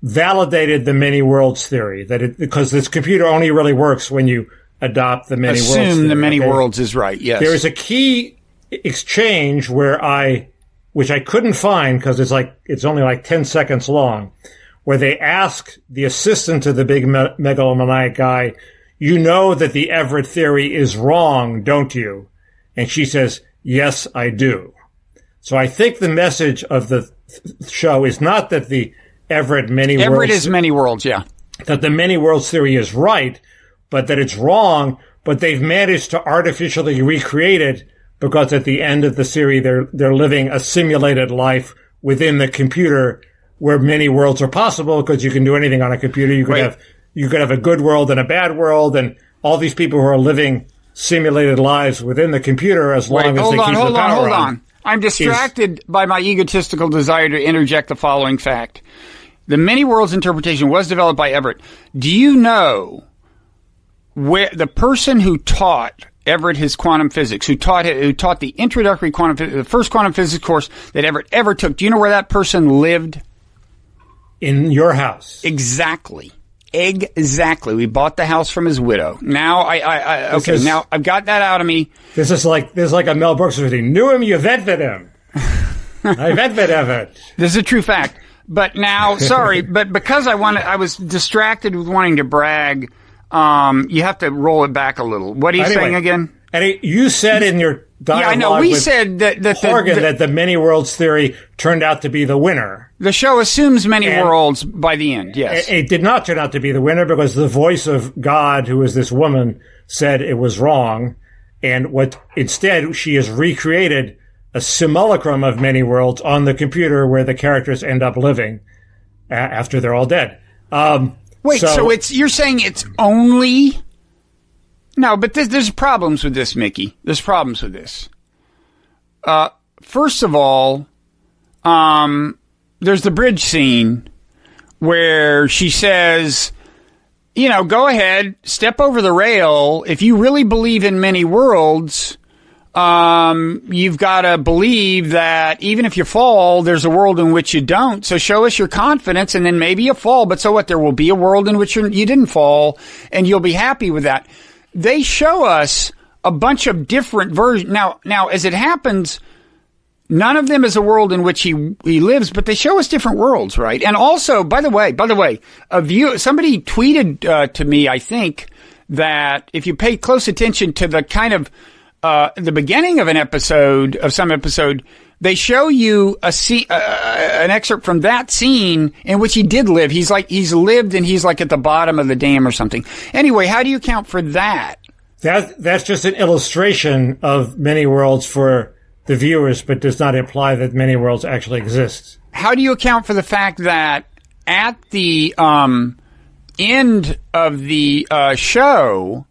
validated the many worlds theory, because this computer only really works when you adopt the many worlds theory. Assume the many worlds is right. Yes. There is a key exchange which I couldn't find because it's only like 10 seconds long, where they ask the assistant to the big megalomaniac guy, you know that the Everett theory is wrong, don't you? And she says, yes, I do. So I think the message of the show is not that the Everett is many worlds, yeah. That the many worlds theory is right, but that it's wrong, but they've managed to artificially recreate it because at the end of the series they're living a simulated life within the computer where many worlds are possible because you can do anything on a computer. You could have a good world and a bad world, and all these people who are living simulated lives within the computer as long as they keep the power on. I'm distracted by my egotistical desire to interject the following fact. The many worlds interpretation was developed by Everett. Do you know where the person who taught Everett his quantum physics, who taught the introductory the first quantum physics course that Everett ever took, do you know where that person lived? In your house. Exactly. We bought the house from his widow. Now now I've got that out of me. This is like a Mel Brooks movie. Knew him, you vetted him. I vetted Everett. This is a true fact. But now, sorry, but because I was distracted with wanting to brag, you have to roll it back a little. What are you saying again? Eddie, you said in your dialogue I know. We said that the many worlds theory turned out to be the winner. The show assumes many worlds by the end, yes. It did not turn out to be the winner because the voice of God, who is this woman, said it was wrong. And instead, she has recreated a simulacrum of many worlds on the computer where the characters end up living after they're all dead. Wait, so you're saying it's only... No, but there's problems with this, Mickey. There's problems with this. First of all, there's the bridge scene where she says, go ahead, step over the rail. If you really believe in many worlds, you've got to believe that even if you fall, there's a world in which you don't. So show us your confidence, and then maybe you fall. But so what? There will be a world in which you didn't fall, and you'll be happy with that. They show us a bunch of different versions. Now, as it happens, none of them is a world in which he lives, but they show us different worlds, right? And also, by the way, somebody tweeted to me, I think, that if you pay close attention to the kind of the beginning of some episode, they show you an excerpt from that scene in which he did live. He's lived and he's like at the bottom of the dam or something. Anyway, how do you account for that? That's just an illustration of many worlds for the viewers, but does not imply that many worlds actually exist. How do you account for the fact that at the end of the show,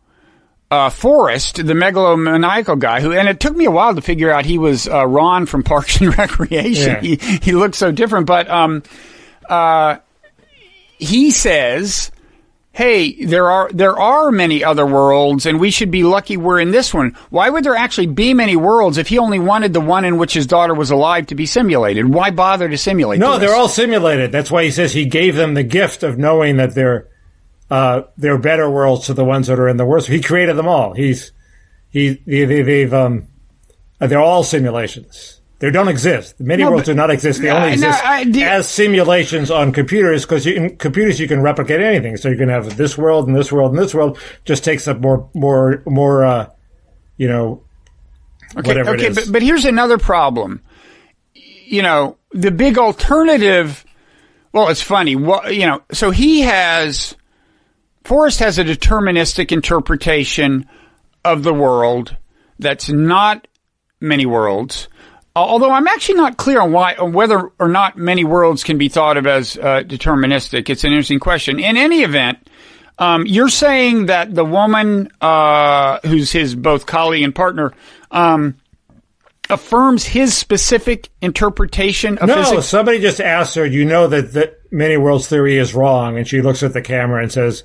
Forrest, the megalomaniacal guy, and it took me a while to figure out he was Ron from Parks and Recreation. Yeah. He looked so different, but he says, "Hey, there are many other worlds, and we should be lucky we're in this one. Why would there actually be many worlds if he only wanted the one in which his daughter was alive to be simulated? Why bother to simulate? No, they're all simulated. That's why he says he gave them the gift of knowing that they're better worlds to the ones that are in the worst. He created them all. They're all simulations. They don't exist. Many worlds do not exist. They only exist as simulations on computers, because in computers you can replicate anything. So you can have this world and this world and this world. Just takes up more, whatever it is. But here's another problem. The big alternative. Well, it's funny. So Forrest has a deterministic interpretation of the world that's not many worlds. Although I'm actually not clear on whether or not many worlds can be thought of as deterministic. It's an interesting question. In any event, you're saying that the woman who's his both colleague and partner affirms his specific interpretation of physics? No, somebody just asked her, that many worlds theory is wrong, and she looks at the camera and says,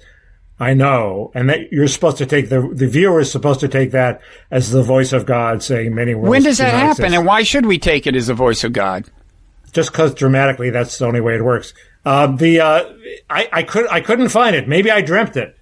I know. And that you're supposed to take the viewer is supposed to take that as the voice of God saying many words. When does that happen? And why should we take it as the voice of God? Just because dramatically, that's the only way it works. I couldn't find it. Maybe I dreamt it.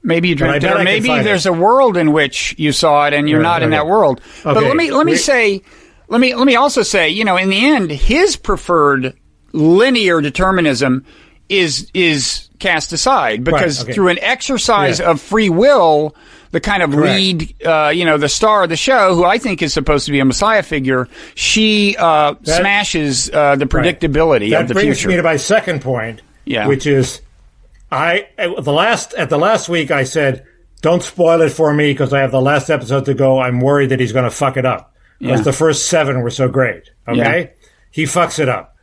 Maybe you dreamt it, or maybe there's a world in which you saw it and you're not in that world. Okay. But let me also say, you know, in the end, his preferred linear determinism is cast aside because through an exercise of free will, the kind of lead, the star of the show, who I think is supposed to be a messiah figure, she smashes the predictability of the future. That brings me to my second point, which is at the last week I said, don't spoil it for me because I have the last episode to go. I'm worried that he's going to fuck it up because the first 7 were so great. Okay, he fucks it up.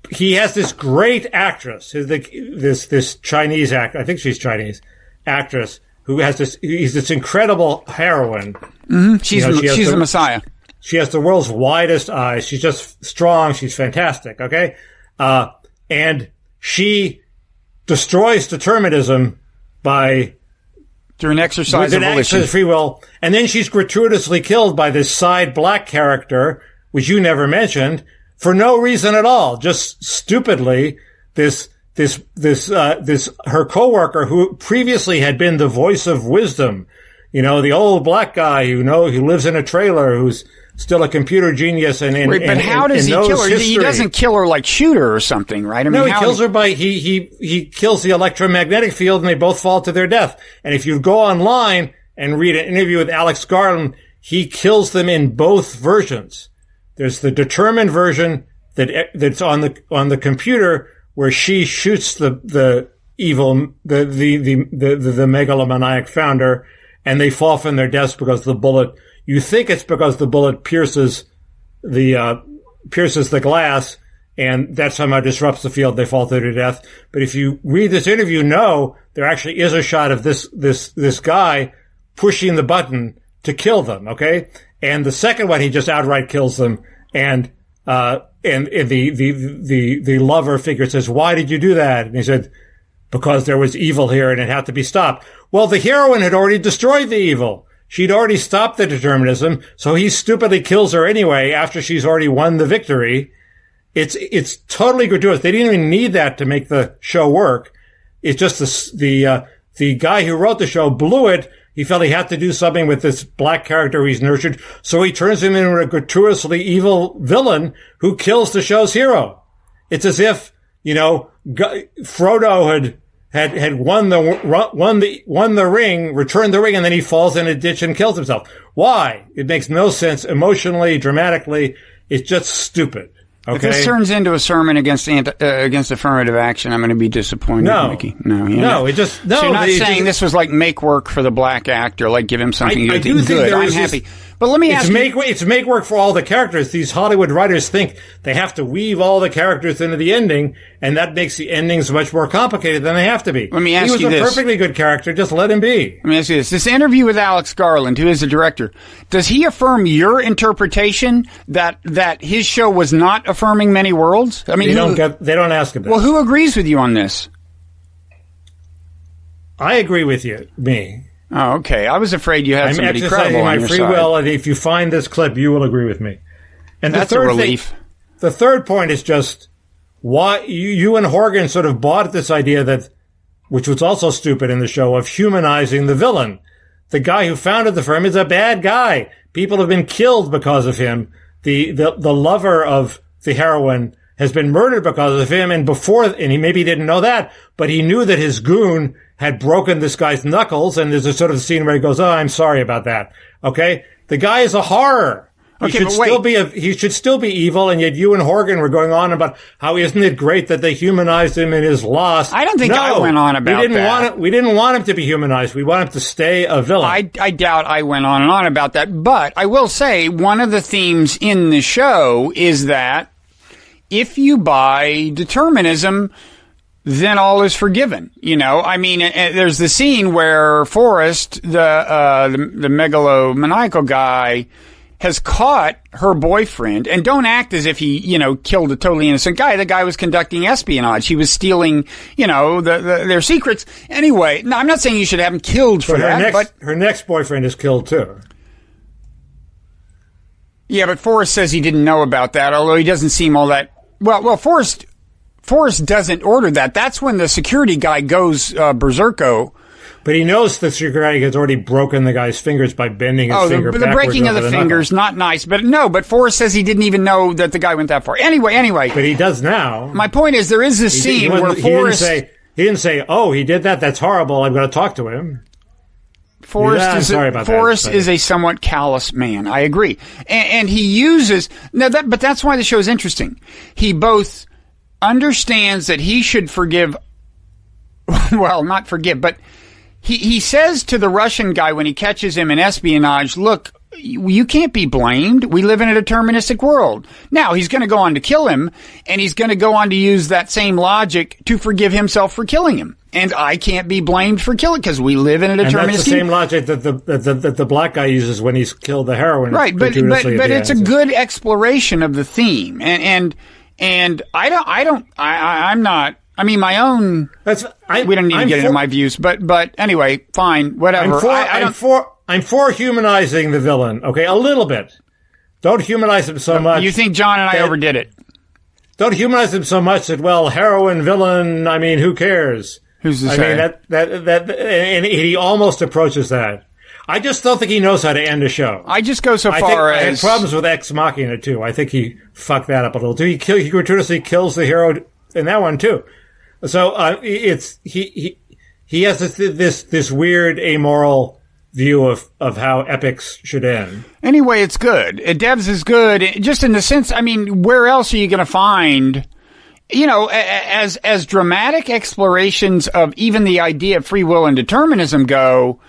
He has this great actress, this Chinese actor. I think she's Chinese actress who has this incredible heroine. Mm-hmm. She's the Messiah. She has the world's widest eyes. She's just strong. She's fantastic. Okay, and she destroys determinism through an exercise of volition, free will, and then she's gratuitously killed by this side black character, which you never mentioned. For no reason at all, just stupidly, this her coworker who previously had been the voice of wisdom, you know, the old black guy who lives in a trailer, who's still a computer genius but how does he kill her? History. He doesn't kill her like Shooter or something, right? I mean, no, he kills her by he kills the electromagnetic field and they both fall to their death. And if you go online and read an interview with Alex Garland, he kills them in both versions. There's the determined version that's on the computer where she shoots the evil the megalomaniac founder, and they fall from their deaths because the bullet. You think it's because the bullet pierces the glass, and that somehow disrupts the field. They fall to their death. But if you read this interview, no, there actually is a shot of this guy pushing the button to kill them. Okay. And the second one, he just outright kills them. And the lover figure says, why did you do that? And he said, because there was evil here and it had to be stopped. Well, the heroine had already destroyed the evil. She'd already stopped the determinism. So he stupidly kills her anyway after she's already won the victory. It's totally gratuitous. They didn't even need that to make the show work. It's just the guy who wrote the show blew it. He felt he had to do something with this black character he's nurtured, so he turns him into a gratuitously evil villain who kills the show's hero. It's as if, you know, Frodo had won the ring, returned the ring, and then he falls in a ditch and kills himself. Why? It makes no sense emotionally, dramatically. It's just stupid. Okay? If this turns into a sermon against affirmative action, I'm going to be disappointed, Mickey. So you're not saying this was like make work for the black actor, like give him something good. I'm happy. But let me ask you. It's make work for all the characters. These Hollywood writers think they have to weave all the characters into the ending, and that makes the endings much more complicated than they have to be. Let me ask you this. He was a perfectly good character. Just let him be. Let me ask you this. This interview with Alex Garland, who is the director, does he affirm your interpretation that his show was not affirming many worlds? I mean, they don't ask him that. Well, who agrees with you on this? I agree with you. Me. Oh, okay. I was afraid you had somebody credible on your side. I'm exercising my free will, and if you find this clip, you will agree with me. And that's a relief. The third point is just why you and Horgan sort of bought this idea that, which was also stupid in the show, of humanizing the villain. The guy who founded the firm is a bad guy. People have been killed because of him. The lover of the heroine has been murdered because of him, and he maybe didn't know that, but he knew that his goon had broken this guy's knuckles, and there's a sort of scene where he goes, oh, I'm sorry about that. Okay? The guy is a horror. He should still be evil, and yet you and Horgan were going on about how isn't it great that they humanized him in his loss. I don't think I went on about that. We didn't want him to be humanized. We want him to stay a villain. I doubt I went on and on about that, but I will say one of the themes in the show is that if you buy determinism, then all is forgiven. You know, I mean, there's the scene where Forrest, the megalomaniacal guy, has caught her boyfriend, and don't act as if he, killed a totally innocent guy. The guy was conducting espionage. He was stealing, their secrets. Anyway, no, I'm not saying you should have him killed for that, but her next boyfriend is killed too. Yeah, but Forrest says he didn't know about that, although he doesn't seem all that... Well, Forrest doesn't order that. That's when the security guy goes berserko. But he knows the security has already broken the guy's fingers by bending his finger backwards. The breaking of the fingers, not nice. But Forrest says he didn't even know that the guy went that far. Anyway. But he does now. My point is, there is this scene where Forrest... He didn't say, oh, he did that, that's horrible, I'm going to talk to him. Forrest is a somewhat callous man. I agree. And he uses... But that's why the show is interesting. He both understands that he should forgive... Well, not forgive, but... He says to the Russian guy when he catches him in espionage, look, you can't be blamed. We live in a deterministic world. Now, he's going to go on to kill him, and he's going to go on to use that same logic to forgive himself for killing him. And I can't be blamed for killing because we live in a deterministic... And that's the same logic that the black guy uses when he's killed the heroine. Right, but it's a good exploration of the theme. And I'm not... I mean, my own... we don't need to get into my views, but anyway, fine, whatever. I'm for humanizing the villain, okay? A little bit. Don't humanize him so much. You think John and I overdid it? Don't humanize him so much that, well, heroine, villain, I mean, who cares? Who's to say? I mean, and he almost approaches that. I just don't think he knows how to end a show. I just go so far as... I had problems with Ex Machina, too. I think he fucked that up a little, too. He gratuitously kills the hero in that one, too. So he has this weird amoral view of how epics should end. Anyway, it's good. Devs is good, just in the sense. I mean, where else are you going to find, as dramatic explorations of even the idea of free will and determinism go?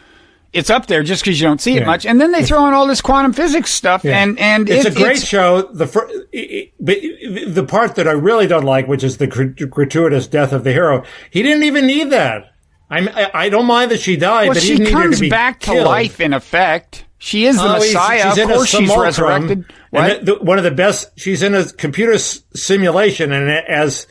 It's up there just because you don't see it much, and then they throw in all this quantum physics stuff, and it's a great show. The part that I really don't like, which is the gratuitous death of the hero, he didn't even need that. I don't mind that she died, but he didn't need her to be killed. She comes back to life in effect. She is the Messiah. Of course, she's resurrected. One of the best. She's in a computer simulation, and as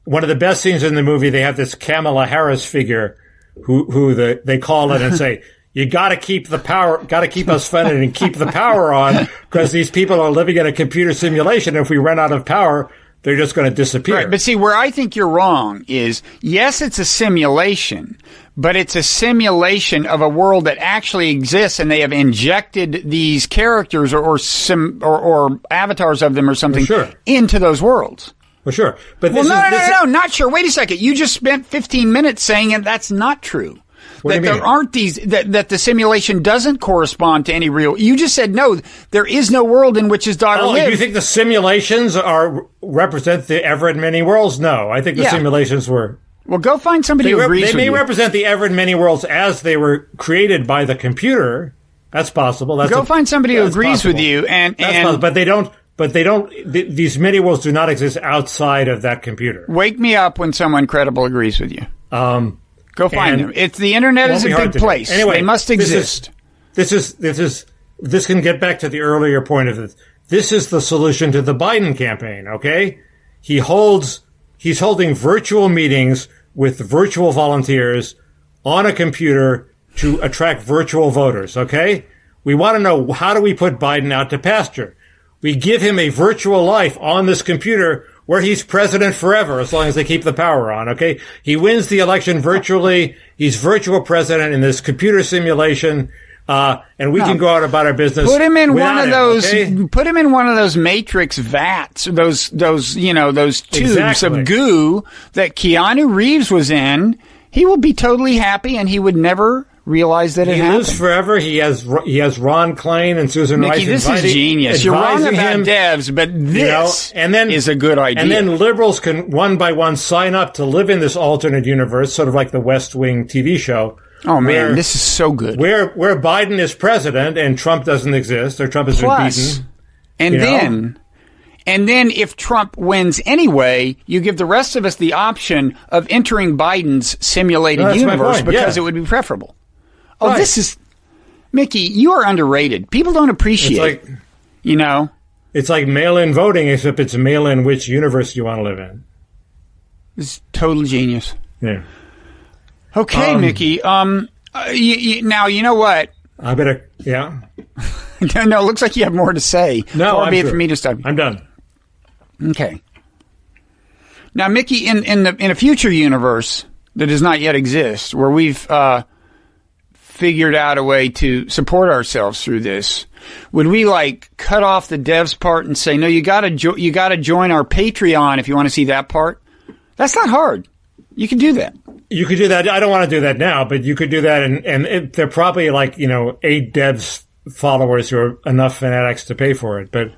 one of the best scenes in the movie, they have this Kamala Harris figure, who they call it and say, you gotta keep the power, gotta keep us funded and keep the power on, because these people are living in a computer simulation. If we run out of power, they're just going to disappear. Right, but see, where I think you're wrong is, yes, it's a simulation, but it's a simulation of a world that actually exists, and they have injected these characters or avatars of them or something into those worlds. Well, sure. But no, not sure. Wait a second. You just spent 15 minutes saying that that's not true. That there aren't these, that the simulation doesn't correspond to any real. You just said no. There is no world in which his daughter lived. You think the simulations represent the ever and many worlds? No, I think the simulations were. Well, go find somebody who agrees with you. They may represent the ever and many worlds as they were created by the computer. That's possible. Go find somebody who agrees with you, but they don't. But they don't. These many worlds do not exist outside of that computer. Wake me up when someone credible agrees with you. Go find them. It's the internet is a big place. Anyway, they must exist. This can get back to the earlier point of this. This is the solution to the Biden campaign. Okay, he's holding virtual meetings with virtual volunteers on a computer to attract virtual voters. Okay, we want to know, how do we put Biden out to pasture? We give him a virtual life on this computer where he's president forever, as long as they keep the power on, okay? He wins the election virtually. He's virtual president in this computer simulation, and we can go out about our business. Put him in one of those. Okay? Put him in one of those Matrix vats, those tubes of goo that Keanu Reeves was in. He will be totally happy, and he would never realize that it happened. He lives forever. He has Ron Klain and Susan Rice. Mickey, this is genius. You're wrong about devs, but this is a good idea. And then liberals can one by one sign up to live in this alternate universe, sort of like the West Wing TV show. Oh man, this is so good. Where Biden is president and Trump doesn't exist, or Trump has been beaten. And then if Trump wins anyway, you give the rest of us the option of entering Biden's simulated universe because it would be preferable. Oh, this is... Mickey, you are underrated. People don't appreciate it. You know? It's like mail-in voting, except it's mail-in which universe you want to live in. It's total genius. Yeah. Okay, Mickey. Now, you know what? I better, yeah. No, it looks like you have more to say. No, Far I'm be it sure. for me to stop you. I'm done. Okay. Now, Mickey, in a future universe that does not yet exist, where we've figured out a way to support ourselves through this, would we cut off the devs part and say, no, you gotta join our Patreon if you want to see that part? That's not hard. You can do that. You could do that. I don't want to do that now, but you could do that, and they're probably 8 devs followers who are enough fanatics to pay for it. But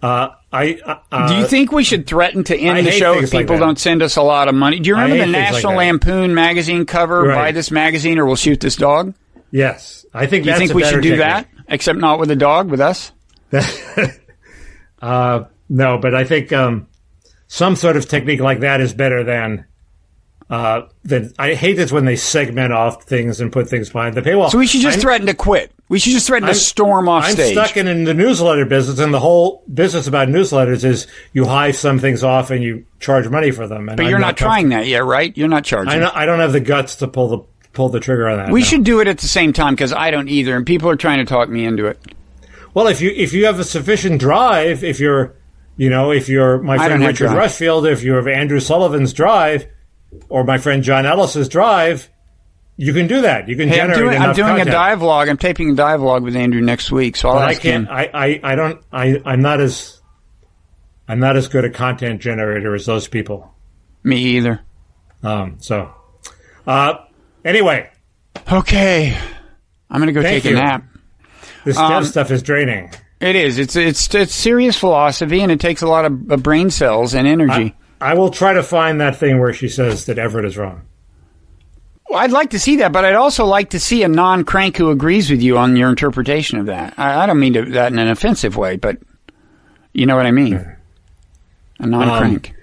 do you think we should threaten to end the show if people don't send us a lot of money? Do you remember the National Lampoon magazine cover? Right. Buy this magazine or we'll shoot this dog? Yes, I think. Do you think we should do that? Except not with a dog, with us? No, but I think some sort of technique like that is better than. I hate this when they segment off things and put things behind the paywall. So we should just threaten to quit. We should just threaten to storm off stage. I'm stuck in the newsletter business, and the whole business about newsletters is you hive some things off and you charge money for them. But you're not trying that yet, right? You're not charging. I don't have the guts to pull the trigger on that. We should do it at the same time because I don't either, and people are trying to talk me into it. Well, if you have a sufficient drive, if you're my friend Richard Rushfield, if you have Andrew Sullivan's drive, or my friend John Ellis's drive, you can do that. You can generate enough I'm doing content. a dialogue. I'm taping a dialogue with Andrew next week, so I'll ask him. I'm not as good a content generator as those people. Me either. Anyway. Okay. I'm going to go take a nap. This dev stuff is draining. It is. It's serious philosophy, and it takes a lot of brain cells and energy. I will try to find that thing where she says that Everett is wrong. Well, I'd like to see that, but I'd also like to see a non-crank who agrees with you on your interpretation of that. I don't mean that in an offensive way, but you know what I mean. A non-crank.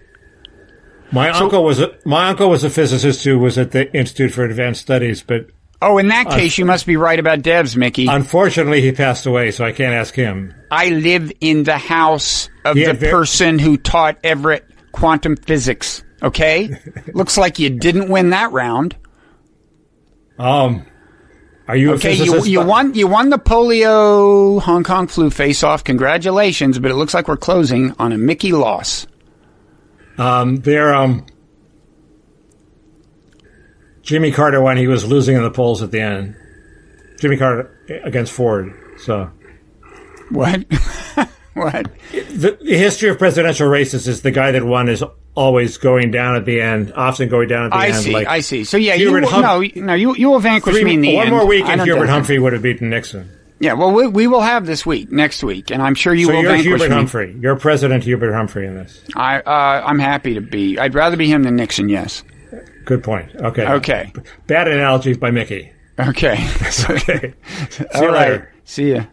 My uncle was a physicist who was at the Institute for Advanced Studies, but in that case, you must be right about devs, Mickey. Unfortunately, he passed away, so I can't ask him. I live in the house of the person who taught Everett quantum physics. Okay, looks like you didn't win that round. Are you a physicist? You won the polio Hong Kong flu face-off. Congratulations, but it looks like we're closing on a Mickey loss. Jimmy Carter won. He was losing in the polls at the end. Jimmy Carter against Ford. So what? What? The history of presidential races is the guy that won is always going down at the end, often going down at the end. I see. So yeah, you will vanquish me in the end. One more week and Hubert Humphrey would have beaten Nixon. Yeah, well, we will have this week, next week, and I'm sure you will vanquish me. So you're Hubert Humphrey. You're President Hubert Humphrey in this. I'm happy to be. I'd rather be him than Nixon, yes. Good point. Okay. Okay. Bad analogy by Mickey. Okay. Okay. See you later. See ya.